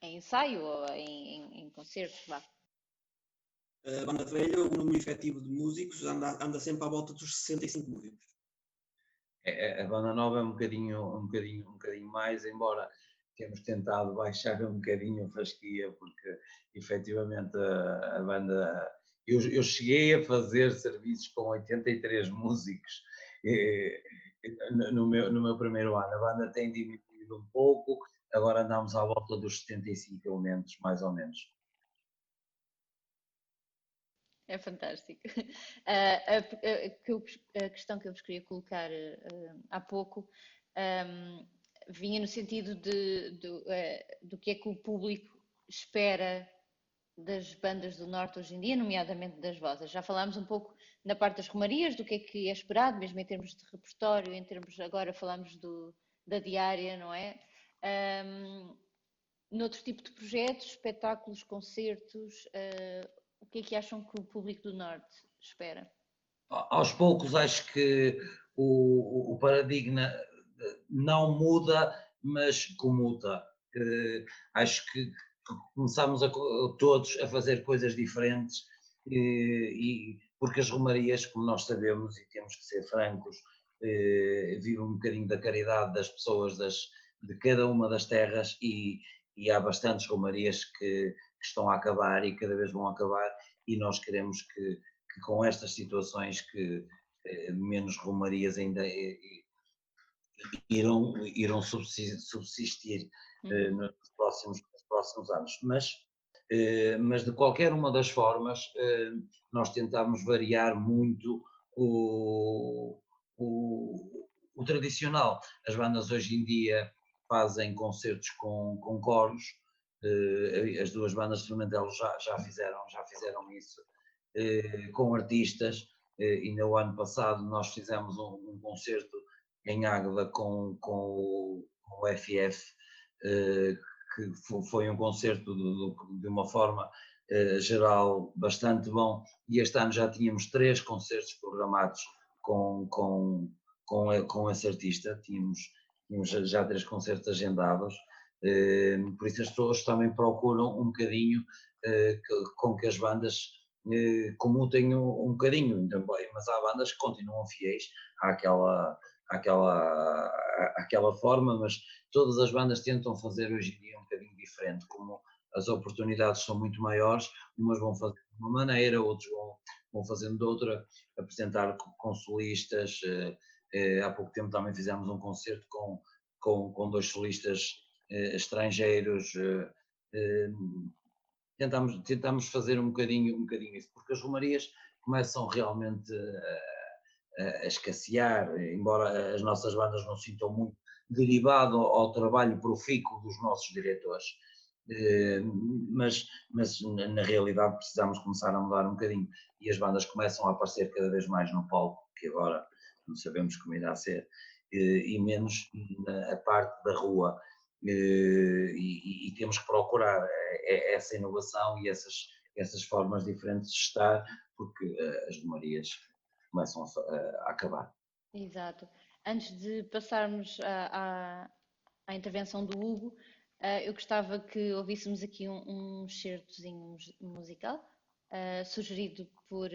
em ensaio ou em concertos, vá. A banda velha, o número efetivo de músicos anda sempre à volta dos 65 músicos. A banda nova é um bocadinho mais, embora temos tentado baixar um bocadinho a fasquia, porque efetivamente a banda. Eu cheguei a fazer serviços com 83 músicos no meu primeiro ano. A banda tem diminuído um pouco, agora andamos à volta dos 75 elementos, mais ou menos. É fantástico. A questão que eu vos queria colocar há pouco vinha no sentido do que é que o público espera das bandas do Norte hoje em dia, nomeadamente das vossas. Já falámos um pouco na parte das romarias, do que é esperado, mesmo em termos de repertório, em termos, agora falamos da diária, não é? Noutro tipo de projetos, espetáculos, concertos, o que é que acham que o público do Norte espera? Aos poucos acho que o paradigma não muda, mas comuta. Acho que começamos todos a fazer coisas diferentes e porque as romarias, como nós sabemos e temos que ser francos, vivem um bocadinho da caridade das pessoas de cada uma das terras e há bastantes romarias que estão a acabar e cada vez vão acabar e nós queremos que com estas situações que menos romarias ainda irão subsistir nos próximos anos. Mas de qualquer uma das formas, nós tentamos variar muito o tradicional. As bandas hoje em dia fazem concertos com coros, as duas bandas de Fermentelos já fizeram isso com artistas. Ainda o ano passado nós fizemos um concerto em Águeda com o FF, que foi um concerto de uma forma geral bastante bom, e este ano já tínhamos 3 concertos programados com esse artista, tínhamos já 3 concertos agendados, por isso as pessoas também procuram um bocadinho com que as bandas comutem um bocadinho também, mas há bandas que continuam fiéis àquela forma, mas todas as bandas tentam fazer hoje em dia um bocadinho diferente, como as oportunidades são muito maiores, umas vão fazer de uma maneira, outros vão fazendo de outra, apresentar com solistas. Há pouco tempo também fizemos um concerto com 2 solistas estrangeiros. Tentamos fazer um bocadinho isso, porque as romarias começam realmente a escassear, embora as nossas bandas não sintam muito, derivado ao trabalho profícuo dos nossos diretores. Mas na realidade precisamos começar a mudar um bocadinho e as bandas começam a aparecer cada vez mais no palco, que agora não sabemos como irá ser, e menos na parte da rua. E temos que procurar essa inovação e essas formas diferentes de estar, porque as romarias começam a acabar. Exato. Antes de passarmos à intervenção do Hugo, eu gostava que ouvíssemos aqui um excertozinho musical, sugerido por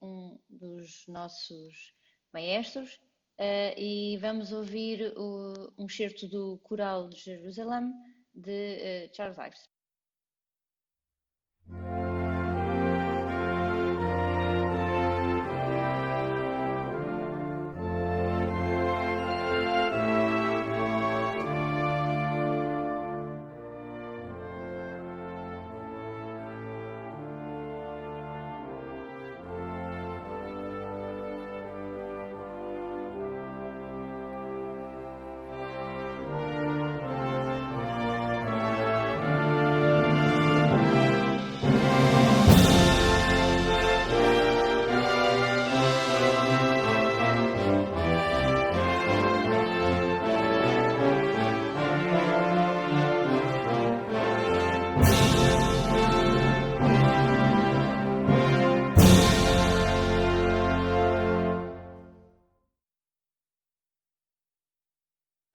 um dos nossos maestros, e vamos ouvir um excerto do Coral de Jerusalém de Charles Ives.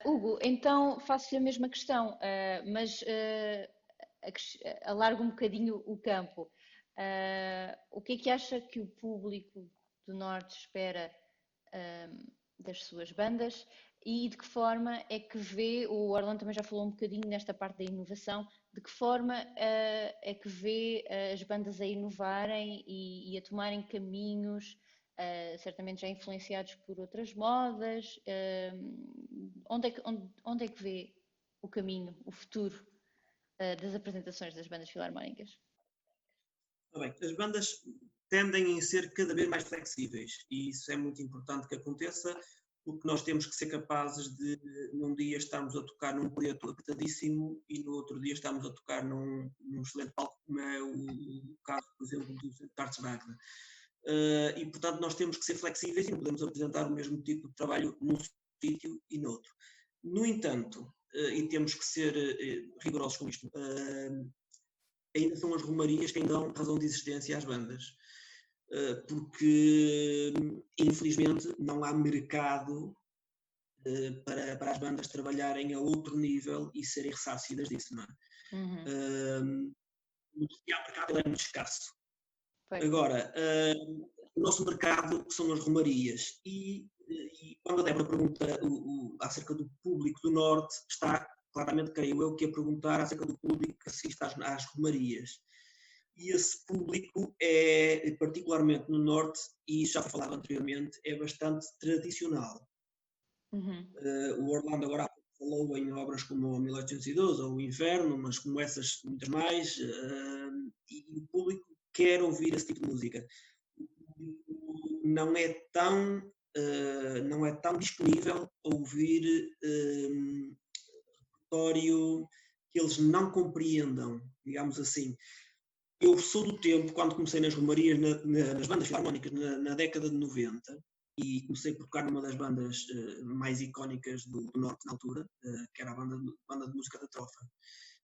Hugo, então faço-lhe a mesma questão, mas alargo um bocadinho o campo. O que é que acha que o público do Norte espera das suas bandas e de que forma é que vê, o Orlando também já falou um bocadinho nesta parte da inovação, de que forma é que vê as bandas a inovarem e a tomarem caminhos certamente já influenciados por outras modas. Onde é que vê o caminho, o futuro das apresentações das bandas filarmónicas? Bem, as bandas tendem a ser cada vez mais flexíveis e isso é muito importante que aconteça, porque nós temos que ser capazes de, num dia estarmos a tocar num projeto apertadíssimo e no outro dia estamos a tocar num excelente palco, como é o caso, por exemplo, do Centro de Artes Magna. E, portanto, nós temos que ser flexíveis e não podemos apresentar o mesmo tipo de trabalho num sítio e noutro. No entanto, e temos que ser rigorosos com isto, ainda são as romarias quem dão razão de existência às bandas, porque, infelizmente, não há mercado para as bandas trabalharem a outro nível e serem ressarcidas disso, não é? Uhum. O mercado é muito escasso. Pois. Agora, o nosso mercado são as romarias e quando a Débora pergunta acerca do público do Norte, está claramente, creio eu, que a perguntar acerca do público que assiste às romarias. E esse público é, particularmente no Norte, e já foi falado anteriormente, é bastante tradicional. Uhum. O Orlando agora falou em obras como 1812 ou o Inferno, mas como essas, muitas mais, e o público quer ouvir esse tipo de música. O público não é tão disponível a ouvir repertório que eles não compreendam, digamos assim. Eu sou do tempo, quando comecei nas romarias, nas bandas filarmónicas, na década de 90, e comecei por tocar numa das bandas mais icónicas do Norte na altura, que era a banda de música da Trofa.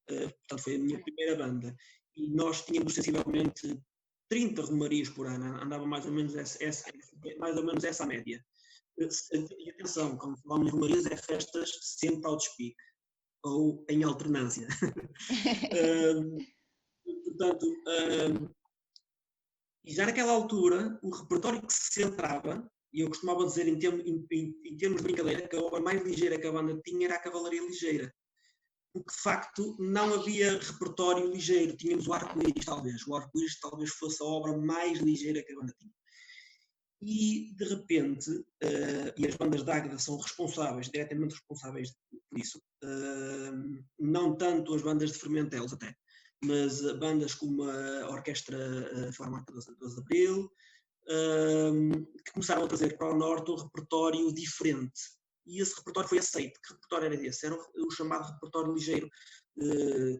Portanto, foi a minha primeira banda. E nós tínhamos sensivelmente 30 romarias por ano, andava mais ou menos essa a média. E atenção, quando falamos em romarias, é festas sempre ao despique, ou em alternância. Portanto, e já naquela altura, o repertório que se centrava, e eu costumava dizer em termos de brincadeira, que a obra mais ligeira que a banda tinha era a Cavalaria Ligeira. Porque, de facto, não havia repertório ligeiro. Tínhamos o Arco-Íris, talvez. O Arco-Íris talvez fosse a obra mais ligeira que a banda tinha. E, de repente, e as bandas de Águeda são diretamente responsáveis por isso, não tanto as bandas de Fermentelos até, mas bandas como a Orquestra Filarmónica 12 de Abril, que começaram a trazer para o Norte um repertório diferente. E esse repertório foi aceito. Que repertório era esse? Era o chamado repertório ligeiro,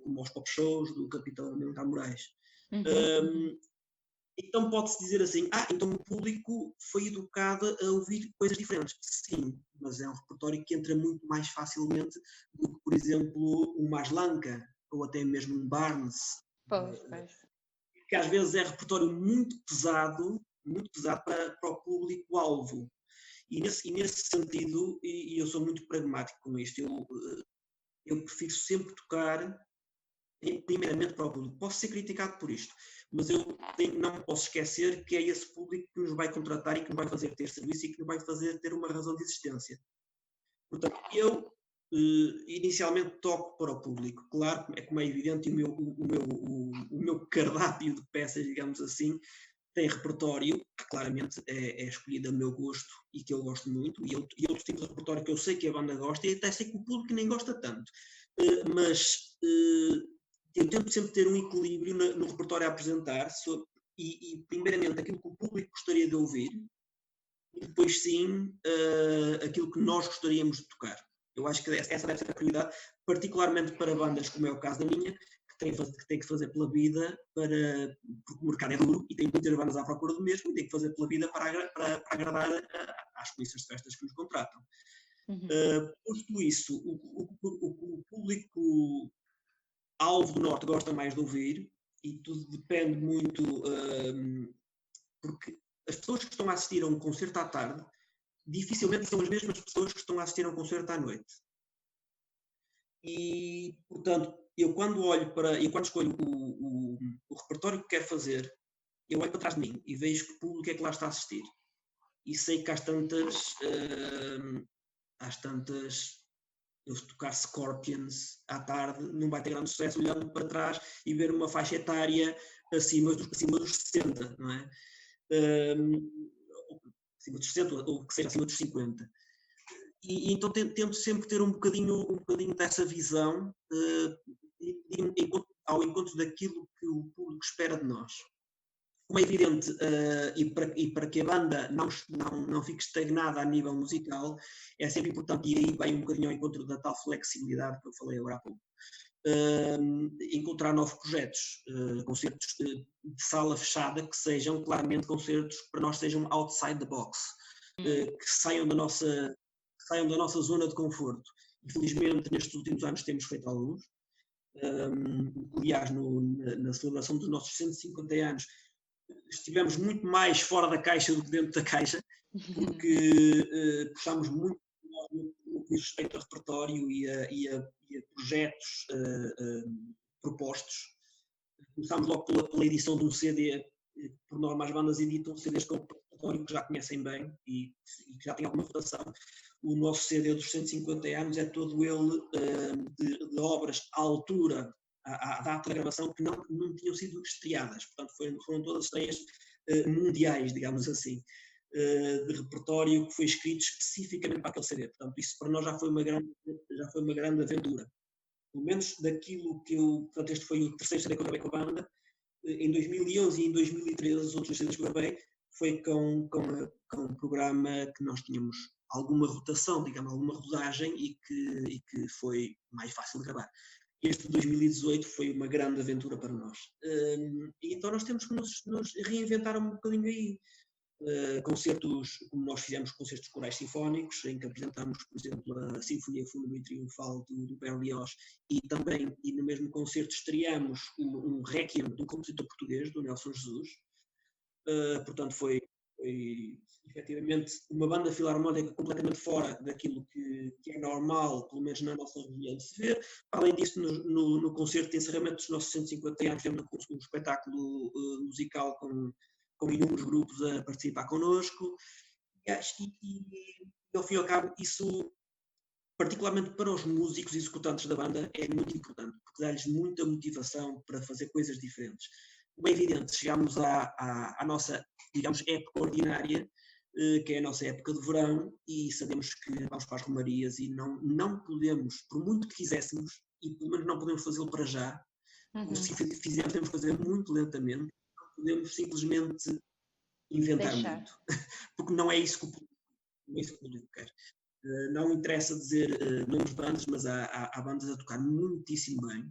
como os pop shows do Capitão Militar Moraes. Então pode-se dizer assim, então o público foi educado a ouvir coisas diferentes. Sim, mas é um repertório que entra muito mais facilmente do que, por exemplo, um Maslanka, ou até mesmo um Barnes. Pois. Que às vezes é repertório muito pesado para o público-alvo. E nesse sentido, e eu sou muito pragmático com isto, eu prefiro sempre tocar primeiramente para o público. Posso ser criticado por isto, mas não posso esquecer que é esse público que nos vai contratar e que nos vai fazer ter serviço e que nos vai fazer ter uma razão de existência. Portanto, eu inicialmente toco para o público. Claro, como é evidente, o meu cardápio de peças, digamos assim, tem repertório que claramente é escolhido a meu gosto e que eu gosto muito, e outro tipo de repertório que eu sei que a banda gosta e até sei que o público nem gosta tanto. Mas eu tento sempre ter um equilíbrio no repertório a apresentar e primeiramente aquilo que o público gostaria de ouvir e depois sim aquilo que nós gostaríamos de tocar. Eu acho que essa deve ser a prioridade, particularmente para bandas como é o caso da minha, que tem que fazer pela vida, porque o mercado é duro e tem muitas bandas à procura do mesmo e tem que fazer pela vida para agradar às comissões de festas que nos contratam. Posto isso, o público alvo do Norte gosta mais de ouvir e tudo depende muito, porque as pessoas que estão a assistir a um concerto à tarde dificilmente são as mesmas pessoas que estão a assistir a um concerto à noite. E, portanto, eu quando escolho o repertório que quero fazer, eu olho para trás de mim e vejo que público é que lá está a assistir. E sei que às tantas, eu se tocar Scorpions à tarde, não vai ter grande sucesso olhando para trás e ver uma faixa etária acima dos 60, não é? Acima dos 60 ou que seja acima dos 50. E então tento sempre ter um bocadinho dessa visão ao encontro daquilo que o público espera de nós. Como é evidente, e para que a banda não fique estagnada a nível musical, é sempre importante, e aí vai um bocadinho ao encontro da tal flexibilidade que eu falei agora há pouco, encontrar novos projetos, concertos de sala fechada que sejam claramente concertos que para nós sejam outside the box, que saiam da nossa zona de conforto. Infelizmente, nestes últimos anos temos feito alguns. Aliás, na celebração dos nossos 150 anos, estivemos muito mais fora da caixa do que dentro da caixa, porque puxámos muito no que diz respeito a repertório e a projetos propostos. Começámos logo pela edição de um CD. Por norma, as bandas editam CDs com repertório que já conhecem bem e que já têm alguma rotação. O nosso CD dos 150 anos é todo ele de obras à altura, à data da gravação, que não tinham sido estreadas. Portanto, foram todas estreias mundiais, digamos assim, de repertório que foi escrito especificamente para aquele CD. Portanto, isso para nós já foi uma grande aventura. Pelo menos daquilo que portanto, este foi o terceiro CD que eu gravei com a banda. Em 2011 e em 2013, os outros CDs que eu gravei foi com um programa que nós tínhamos alguma rotação, digamos, alguma rodagem e que foi mais fácil de gravar. Este de 2018 foi uma grande aventura para nós. E então nós temos que nos reinventar um bocadinho aí. Concertos, como nós fizemos concertos corais sinfónicos, em que apresentamos, por exemplo, a Sinfonia Fúnebre e Triunfal do Berlioz, e também, e no mesmo concerto, estreamos um Requiem de um compositor português, do Nelson Jesus. Portanto, foi efetivamente uma banda filarmónica completamente fora daquilo que é normal, pelo menos na nossa região, de se ver. Além disso, no concerto de encerramento dos nossos 150 anos, temos um espetáculo musical com inúmeros grupos a participar connosco, e ao fim e ao cabo isso, particularmente para os músicos e executantes da banda, é muito importante, porque dá-lhes muita motivação para fazer coisas diferentes. Como é evidente, chegamos à nossa, digamos, época ordinária, que é a nossa época de verão, e sabemos que vamos para as romarias e não podemos, por muito que quiséssemos, e pelo menos não podemos fazê-lo para já, ou se fizermos, temos que fazer muito lentamente, podemos simplesmente inventar muito, porque não é isso que o público quer. Não interessa dizer nomes de bandas, mas há bandas a tocar muitíssimo bem,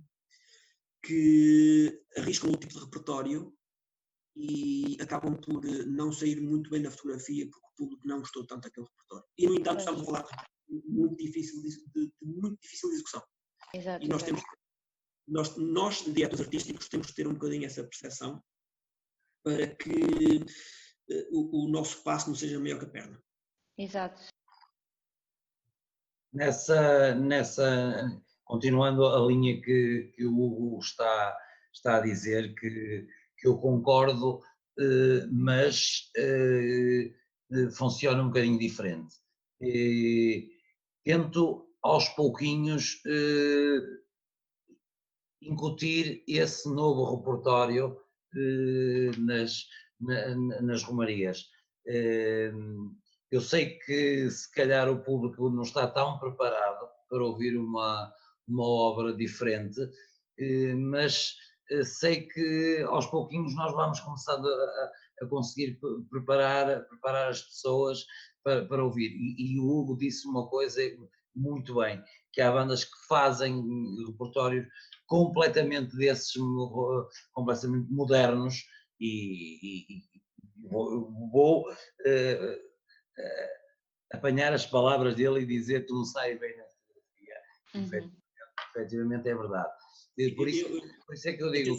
que arriscam o tipo de repertório e acabam por não sair muito bem na fotografia, porque o público não gostou tanto daquele repertório. E, no entanto, estamos a falar de muito difícil de execução. Exato, e nós, diretores artísticos, temos que ter um bocadinho essa percepção para que o nosso passo não seja maior que a perna. Exato. Continuando a linha que o Hugo está a dizer, que eu concordo, mas funciona um bocadinho diferente. Tento aos pouquinhos incutir esse novo repertório nas romarias. Eu sei que se calhar o público não está tão preparado para ouvir uma obra diferente, mas sei que aos pouquinhos nós vamos começando a conseguir preparar as pessoas para ouvir. E o Hugo disse uma coisa muito bem, que há bandas que fazem repertórios completamente completamente modernos e vou apanhar as palavras dele e dizer tudo sai bem na fotografia. Efetivamente é verdade. Por isso é que eu digo,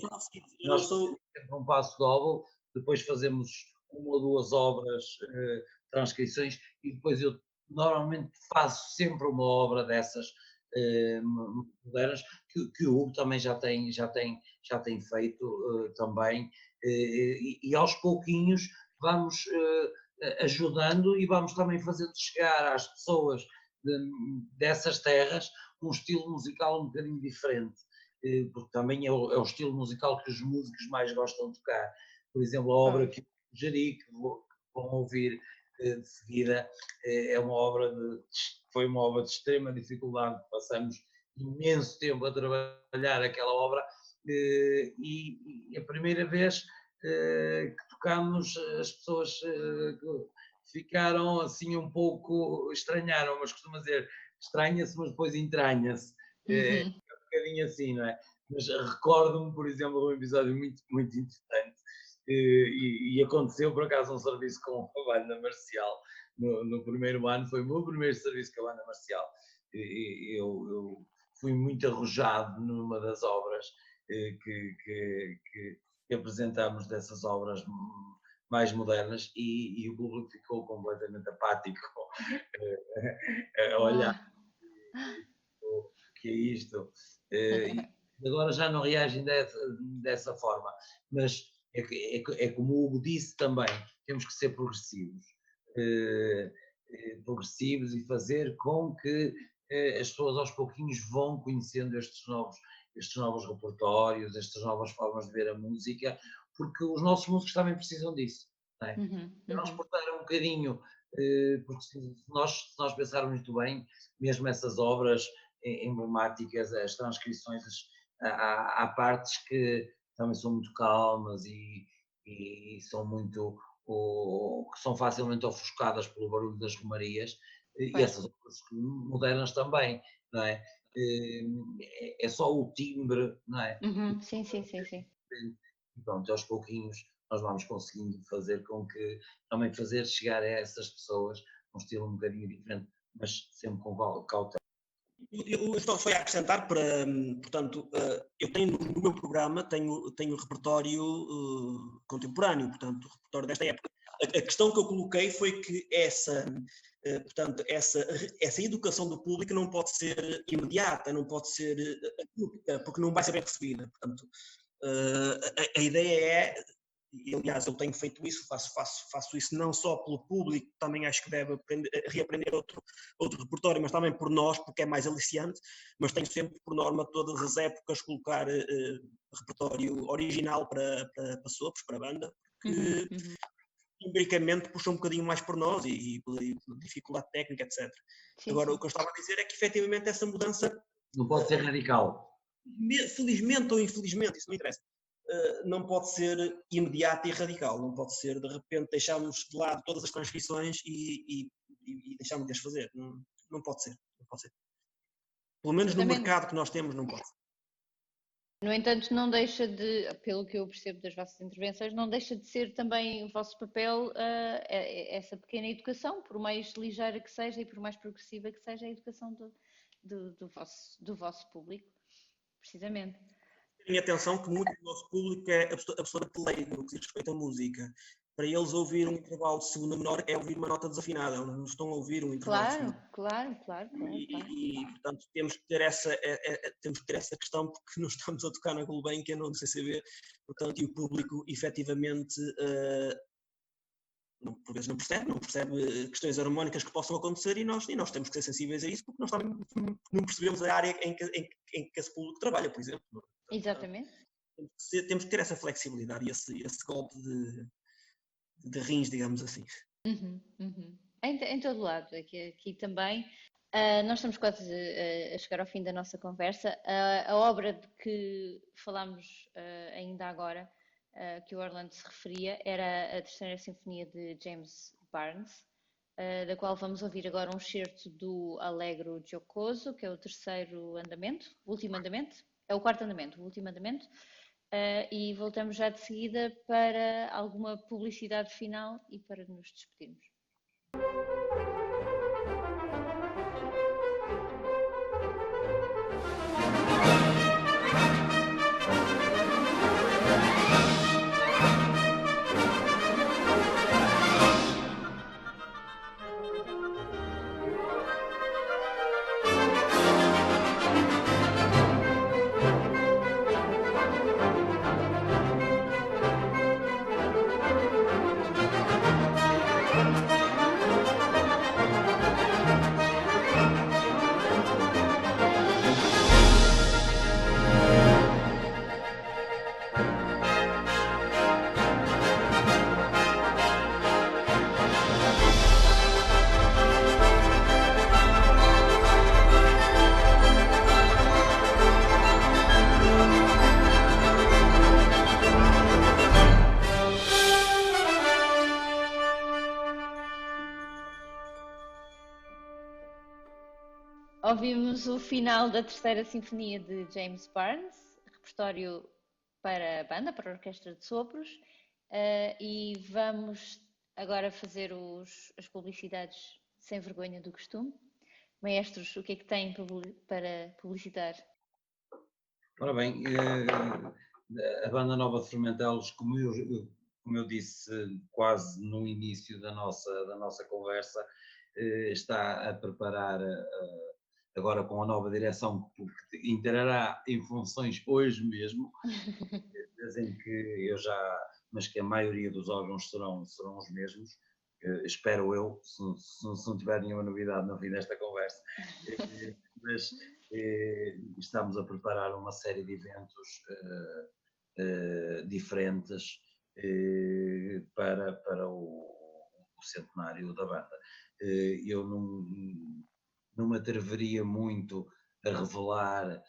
nós temos um passo doble, depois fazemos uma ou duas obras, transcrições, e depois eu normalmente faço sempre uma obra dessas modernas, que o Hugo também já tem feito também, e aos pouquinhos vamos ajudando e vamos também fazendo chegar às pessoas dessas terras um estilo musical um bocadinho diferente, porque também é o estilo musical que os músicos mais gostam de tocar. Por exemplo, a obra que eu sugeri, que vão ouvir de seguida, foi uma obra de extrema dificuldade, passamos imenso tempo a trabalhar aquela obra, e a primeira vez que tocámos, as pessoas ficaram assim um pouco, estranharam, mas costuma dizer, estranha-se, mas depois entranha-se. É um bocadinho assim, não é? Mas recordo-me, por exemplo, de um episódio muito, muito interessante, e aconteceu por acaso um serviço com a banda marcial. No primeiro ano, foi o meu primeiro serviço com a banda marcial. Eu fui muito arrojado numa das obras que apresentámos, dessas obras mais modernas, e o público ficou completamente apático a olhar o que é isto. Agora já não reagem dessa forma, mas é como o Hugo disse também, temos que ser progressivos e fazer com que as pessoas aos pouquinhos vão conhecendo estes novos repertórios, estas novas formas de ver a música, porque os nossos músicos também precisam disso. Não é? Transportar um bocadinho, porque se nós pensarmos muito bem, mesmo essas obras emblemáticas, as transcrições, há partes que também são muito calmas e são muito, que são facilmente ofuscadas pelo barulho das romarias, e essas obras modernas também, não é? É só o timbre, não é? Sim. E pronto, aos pouquinhos nós vamos conseguindo fazer com que, também fazer chegar a essas pessoas um estilo um bocadinho diferente, mas sempre com cautela. Eu só foi a acrescentar portanto, eu tenho no meu programa, tenho repertório contemporâneo, portanto, repertório desta época. A questão que eu coloquei foi que portanto, essa educação do público não pode ser imediata, não pode ser porque não vai ser bem recebida. Portanto, a ideia é, e aliás eu tenho feito isso, faço isso não só pelo público, também acho que deve reaprender outro repertório, mas também por nós, porque é mais aliciante, mas tenho sempre por norma todas as épocas colocar repertório original para sopros, para banda, que empiricamente puxa um bocadinho mais por nós e pela dificuldade técnica, etc. Agora, o que eu estava a dizer é que efetivamente essa mudança não pode ser radical. Felizmente ou infelizmente, isso não interessa. Não pode ser imediata e radical, não pode ser de repente deixarmos de lado todas as transcrições e deixarmos de as fazer. Não pode ser. Pelo menos no mercado que nós temos, não pode ser. No entanto, não deixa de, pelo que eu percebo das vossas intervenções, não deixa de ser também o vosso papel essa pequena educação, por mais ligeira que seja e por mais progressiva que seja a educação do vosso público, precisamente. Tenham atenção que muito do nosso público é absolutamente leigo no que diz respeito à música. para eles ouvir um intervalo de segunda menor é ouvir uma nota desafinada, eles não estão a ouvir um intervalo de segunda. Claro. Portanto, temos que ter essa questão, porque não estamos a tocar na Gulbenkian ou no CCB, portanto, e o público efetivamente por vezes não percebe questões harmónicas que possam acontecer, e nós temos que ser sensíveis a isso, porque nós também não percebemos a área em que esse público trabalha, por exemplo. Exatamente. Temos que ter essa flexibilidade e esse golpe de rins, digamos assim. Em todo lado, aqui também. Nós estamos quase a chegar ao fim da nossa conversa. A obra de que falámos ainda agora, que o Orlando se referia, era a Terceira Sinfonia de James Barnes, da qual vamos ouvir agora um excerto do Allegro Giocoso, que é o terceiro andamento, o último andamento, é o quarto andamento, o último andamento, e voltamos já de seguida para alguma publicidade final e para nos despedirmos. Ouvimos o final da Terceira Sinfonia de James Barnes, repertório para a banda, para a orquestra de sopros, e vamos agora fazer as publicidades sem vergonha do costume. Maestros, o que é que têm para publicitar? Ora bem, a Banda Nova de Fermentelos, como eu disse quase no início da nossa conversa, está a preparar agora com a nova direção, que entrará em funções hoje mesmo, em que mas que a maioria dos órgãos serão os mesmos, espero eu, se não tiver nenhuma novidade no fim desta conversa, mas estamos a preparar uma série de eventos diferentes para o centenário da banda. Eu não me atreveria muito a revelar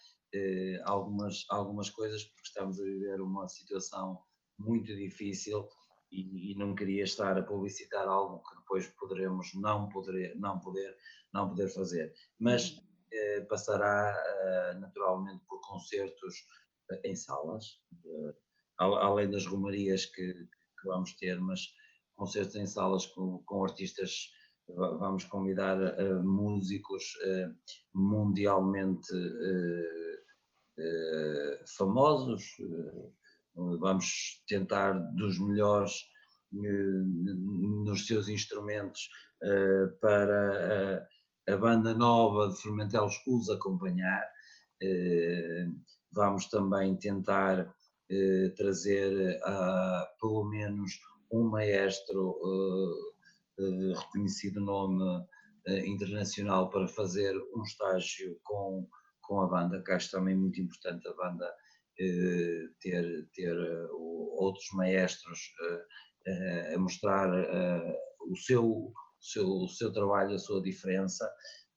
algumas coisas, porque estamos a viver uma situação muito difícil e não queria estar a publicitar algo que depois poderemos não poder fazer. Mas passará naturalmente por concertos em salas, além das romarias que vamos ter, mas concertos em salas com artistas. Vamos convidar músicos mundialmente famosos, vamos tentar dos melhores nos seus instrumentos para a Banda Nova de Fermentelos os acompanhar. Vamos também tentar trazer pelo menos um maestro reconhecido nome internacional para fazer um estágio com a banda, que acho também muito importante a banda ter outros maestros a mostrar o seu trabalho, a sua diferença.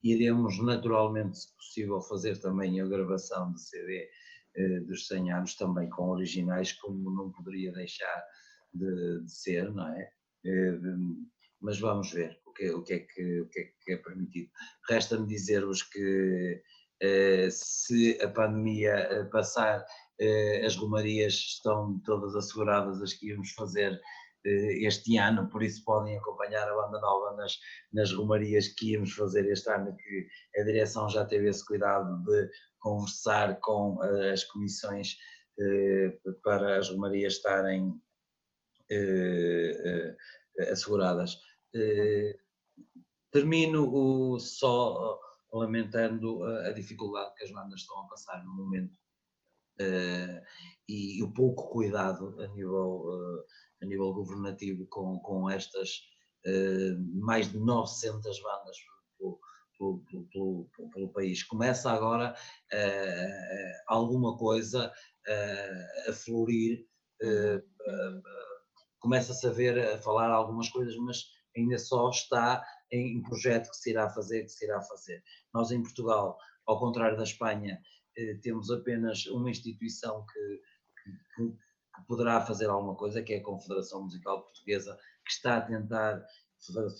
Iremos naturalmente, se possível, fazer também a gravação de CD dos 100 anos, também com originais, como não poderia deixar de ser, não é? Mas vamos ver o que é permitido. Resta-me dizer-vos que se a pandemia passar, as romarias estão todas asseguradas, as que íamos fazer este ano, por isso podem acompanhar a Banda Nova nas romarias que íamos fazer este ano, que a direção já teve esse cuidado de conversar com as comissões para as romarias estarem asseguradas. Termino só lamentando a dificuldade que as bandas estão a passar no momento e o pouco cuidado a nível governativo com estas mais de 900 bandas pelo país. Começa agora alguma coisa a florir, começa-se a ver, a falar algumas coisas, mas ainda só está em projeto que se irá fazer. Nós em Portugal, ao contrário da Espanha, temos apenas uma instituição que poderá fazer alguma coisa, que é a Confederação Musical Portuguesa, que está a tentar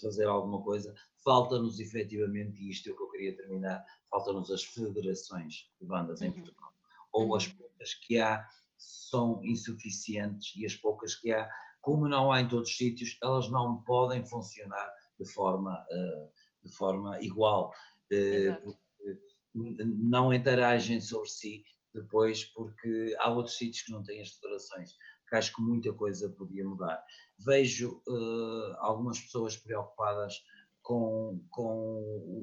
fazer alguma coisa. Falta-nos efetivamente, e isto é o que eu queria terminar, falta-nos as federações de bandas em Portugal. Ou as poucas que há são insuficientes, e as poucas que há, como não há em todos os sítios, elas não podem funcionar de forma igual. Não interagem sobre si depois, porque há outros sítios que não têm as federações, que acho que muita coisa podia mudar. Vejo algumas pessoas preocupadas com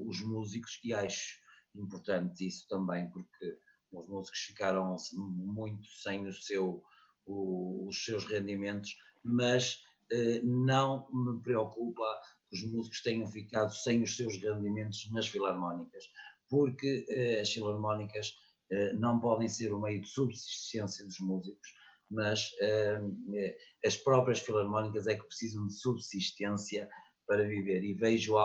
os músicos, e acho importante isso também, porque os músicos ficaram muito sem os seus rendimentos, mas não me preocupa que os músicos tenham ficado sem os seus rendimentos nas filarmónicas, porque as filarmónicas não podem ser o meio de subsistência dos músicos, mas as próprias filarmónicas é que precisam de subsistência para viver, e vejo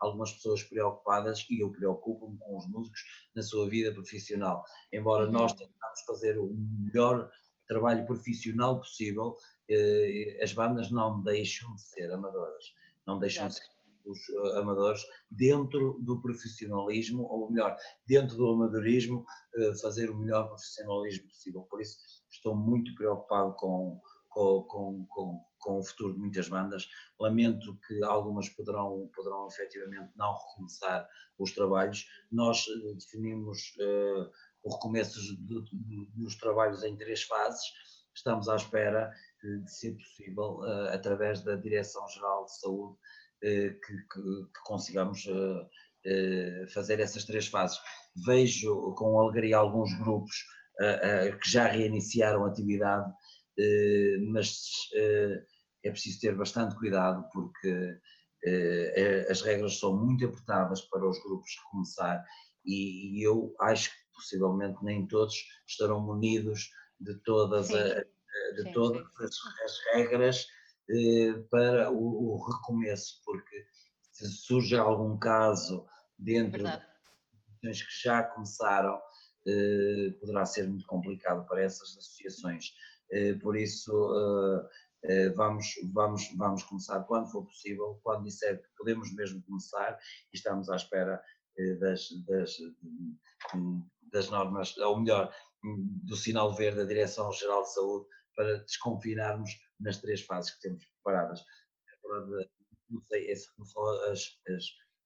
algumas pessoas preocupadas, e eu preocupo-me com os músicos na sua vida profissional, embora nós tentamos fazer o melhor trabalho profissional possível, as bandas não deixam de ser amadoras, não deixam de ser os amadores dentro do profissionalismo, ou melhor, dentro do amadorismo, fazer o melhor profissionalismo possível. Por isso estou muito preocupado com o futuro de muitas bandas. Lamento que algumas poderão efetivamente não recomeçar os trabalhos. Nós definimos o recomeço dos trabalhos em 3 fases. Estamos à espera de ser possível, através da Direção-Geral de Saúde, que consigamos fazer essas 3 fases. Vejo com alegria alguns grupos que já reiniciaram atividade, mas é preciso ter bastante cuidado, porque as regras são muito apertadas para os grupos recomeçar, e eu acho que possivelmente nem todos estarão munidos de todas as regras para o recomeço, porque se surge algum caso dentro das associações que já começaram, poderá ser muito complicado para essas associações. Por isso vamos começar quando for possível, quando disser que podemos mesmo começar, e estamos à espera das normas, ou melhor, do sinal verde da Direção-Geral de Saúde, para desconfinarmos nas 3 fases que temos preparadas. Não sei, essas são as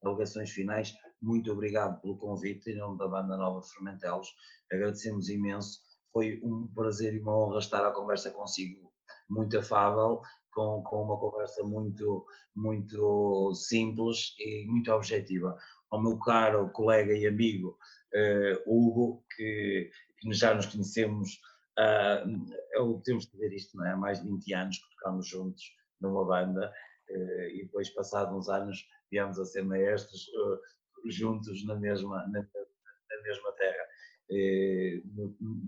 alegações finais. Muito obrigado pelo convite, em nome da Banda Nova de Fermentelos. Agradecemos imenso. Foi um prazer e uma honra estar à conversa consigo, muito afável, com uma conversa muito simples e muito objetiva. Ao meu caro colega e amigo Hugo, que já nos conhecemos, temos que dizer isto, não é? Há mais de 20 anos que tocamos juntos numa banda, e depois, passados uns anos, viemos a ser maestros juntos na mesma terra.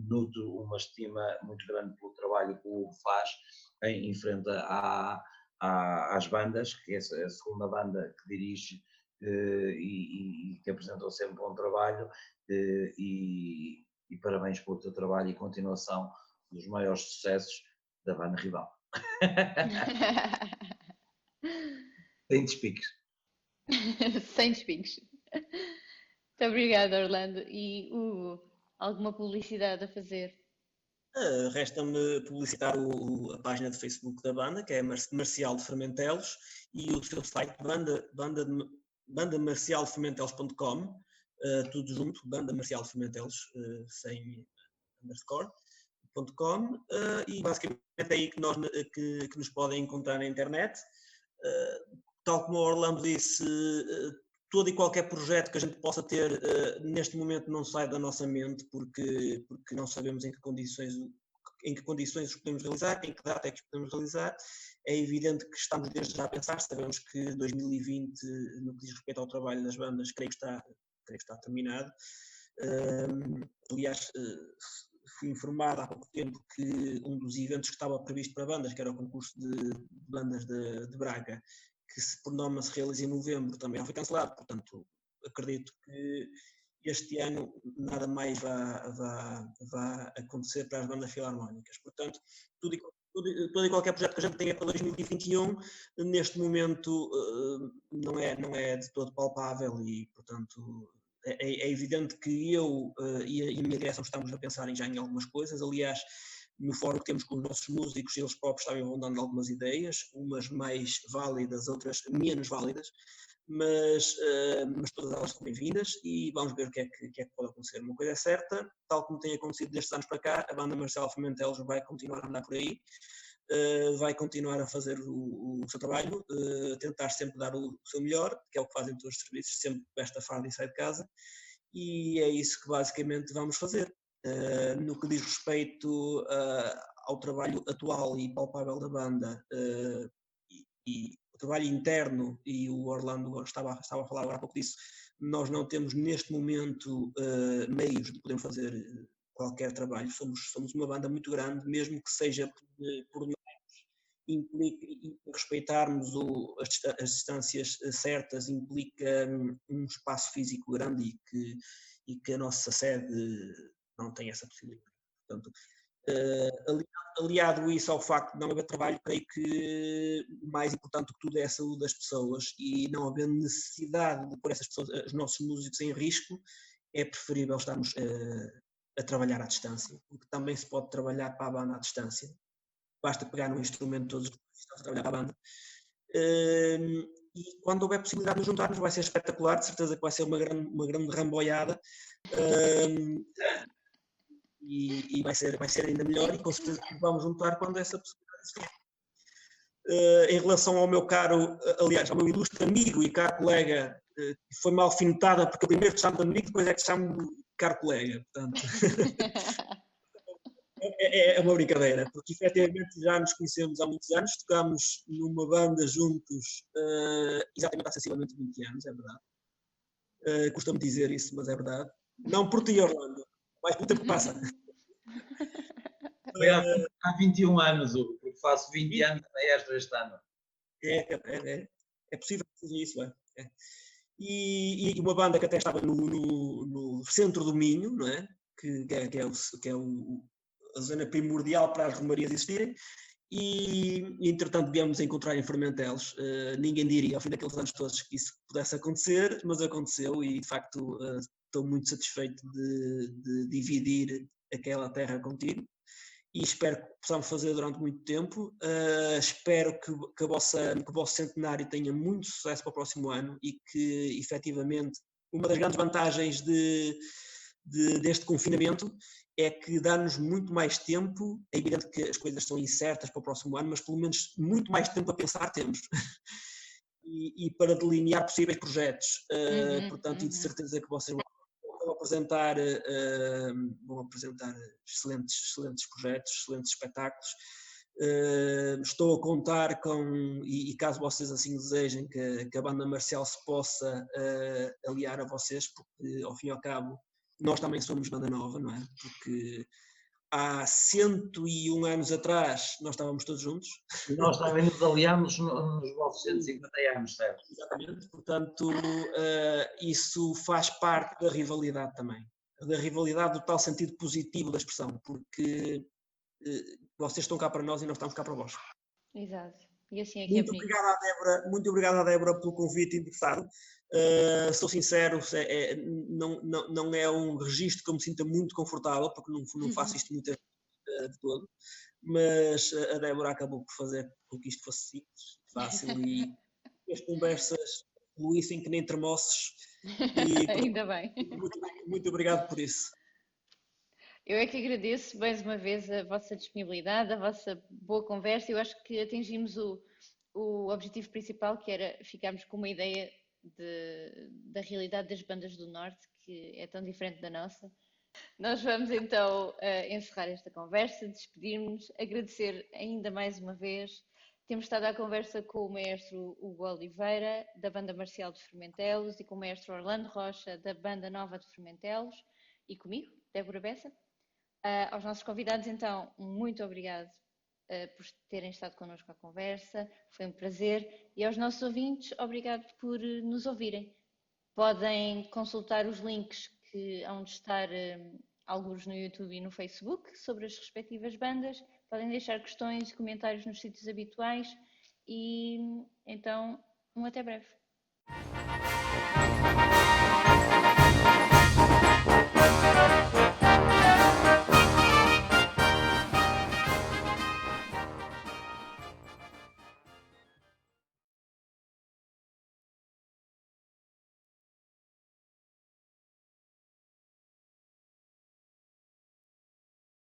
Nuto uma estima muito grande pelo trabalho que o Hugo faz em frente às bandas, que é a segunda banda que dirige, e que apresentou sempre bom trabalho, e parabéns pelo teu trabalho e continuação dos maiores sucessos da banda rival. Sem despiques. Sem despiques. Muito obrigada, Orlando. E alguma publicidade a fazer? Resta-me publicitar a página de Facebook da banda, que é Marcial de Fermentelos, e o seu site bandamarcialdefermentelos.com, tudo junto, Banda Marcial de Fermentelos, sem underscore. www.bandanamarcel.com, e basicamente é aí que nos podem encontrar na internet. Tal como o Orlando disse, todo e qualquer projeto que a gente possa ter neste momento não sai da nossa mente, porque não sabemos em que condições os podemos realizar, em que data é que os podemos realizar. É evidente que estamos desde já a pensar, sabemos que 2020, no que diz respeito ao trabalho das bandas, creio que está terminado. Aliás, fui informado há pouco tempo que um dos eventos que estava previsto para bandas, que era o concurso de bandas de Braga, que por norma se realiza em novembro, também foi cancelado. Portanto, acredito que este ano nada mais vai acontecer para as bandas filarmónicas. Portanto, todo e qualquer projeto que a gente tenha para 2021, neste momento não é de todo palpável e, portanto, é evidente que eu e a minha direção estamos a pensar já em algumas coisas. Aliás, no fórum que temos com os nossos músicos, eles próprios estavam dando algumas ideias, umas mais válidas, outras menos válidas, mas todas elas são bem-vindas e vamos ver o que é que pode acontecer. Uma coisa é certa, tal como tem acontecido destes anos para cá, a banda Marcel Fermentelos vai continuar a andar por aí, vai continuar a fazer o seu trabalho, tentar sempre dar o seu melhor, que é o que fazem todos os serviços, sempre esta farda e sai de casa, e é isso que basicamente vamos fazer. No que diz respeito ao trabalho atual e palpável da banda e o trabalho interno, e o Orlando estava a falar agora há pouco disso, nós não temos neste momento meios de poder fazer qualquer trabalho. Somos uma banda muito grande, mesmo que seja por nós, implica respeitarmos as distâncias certas, implica um espaço físico grande e que a nossa sede não tem essa possibilidade. Portanto, aliado isso ao facto de não haver trabalho, creio que mais importante do que tudo é a saúde das pessoas, e não haver necessidade de pôr essas pessoas, os nossos músicos, em risco, é preferível estarmos a trabalhar à distância, porque também se pode trabalhar para a banda à distância. Basta pegar no instrumento todos os dias e estamos a trabalhar para a banda. E quando houver possibilidade de nos juntarmos, vai ser espetacular, de certeza que vai ser uma grande ramboiada. E vai ser ainda melhor, e com certeza que vamos juntar quando essa possibilidade existir. Em relação ao meu caro, aliás, ao meu ilustre amigo e caro colega, que foi mal alfinetada, porque eu primeiro te chamo de amigo, depois é que te chamo de caro colega, portanto. É uma brincadeira, porque efetivamente já nos conhecemos há muitos anos, tocámos numa banda juntos exatamente há sensivelmente 20 anos, é verdade. Custa-me dizer isso, mas é verdade. Não por ti, Orlando, mais pelo tempo que passa. Foi há 21 anos, porque faço 20 anos este ano. É possível que seja isso, é. E uma banda que até estava no centro do Minho, não é? Que é a zona primordial para as romarias existirem, e entretanto viemos a encontrar em Fermentelos. Ninguém diria ao fim daqueles anos todos que isso pudesse acontecer, mas aconteceu, e de facto estou muito satisfeito de dividir aquela terra contigo, e espero que possamos fazer durante muito tempo. Espero que o vosso centenário tenha muito sucesso para o próximo ano, e que efetivamente uma das grandes vantagens deste confinamento é que dá-nos muito mais tempo. É evidente que as coisas são incertas para o próximo ano, mas pelo menos muito mais tempo a pensar temos. E para delinear possíveis projetos. Portanto, e de certeza que vocês vão apresentar excelentes projetos, excelentes espetáculos. Estou a contar com, e caso vocês assim desejem, que a banda Marcel se possa aliar a vocês, porque ao fim e ao cabo nós também somos banda nova, não é? Porque há 101 anos atrás nós estávamos todos juntos. E nós também nos aliámos nos vossos 150 anos, certo? Exatamente, portanto isso faz parte da rivalidade também. Da rivalidade do tal sentido positivo da expressão, porque vocês estão cá para nós e nós estamos cá para vós. Exato. E assim é que muito obrigado à Débora pelo convite interessado. Sou sincero, não é um registro que eu me sinta muito confortável, porque não faço isto muito de todo, mas a Débora acabou por fazer com que isto fosse simples, fácil, e as conversas fluíssem que nem termossos. Ainda bem. Muito obrigado por isso. Eu é que agradeço mais uma vez a vossa disponibilidade, a vossa boa conversa. Eu acho que atingimos o objetivo principal, que era ficarmos com uma ideia da realidade das bandas do Norte, que é tão diferente da nossa. Nós vamos então encerrar esta conversa, despedir-nos, agradecer ainda mais uma vez. Temos estado à conversa com o maestro Hugo Oliveira, da Banda Marcial de Formentelos, e com o maestro Orlando Rocha, da Banda Nova de Formentelos, e comigo, Débora Bessa. Aos nossos convidados, então, muito obrigado por terem estado connosco à conversa, foi um prazer. E aos nossos ouvintes, obrigado por nos ouvirem. Podem consultar os links que hão de estar alguns no YouTube e no Facebook sobre as respectivas bandas. Podem deixar questões e comentários nos sítios habituais. E então, até breve.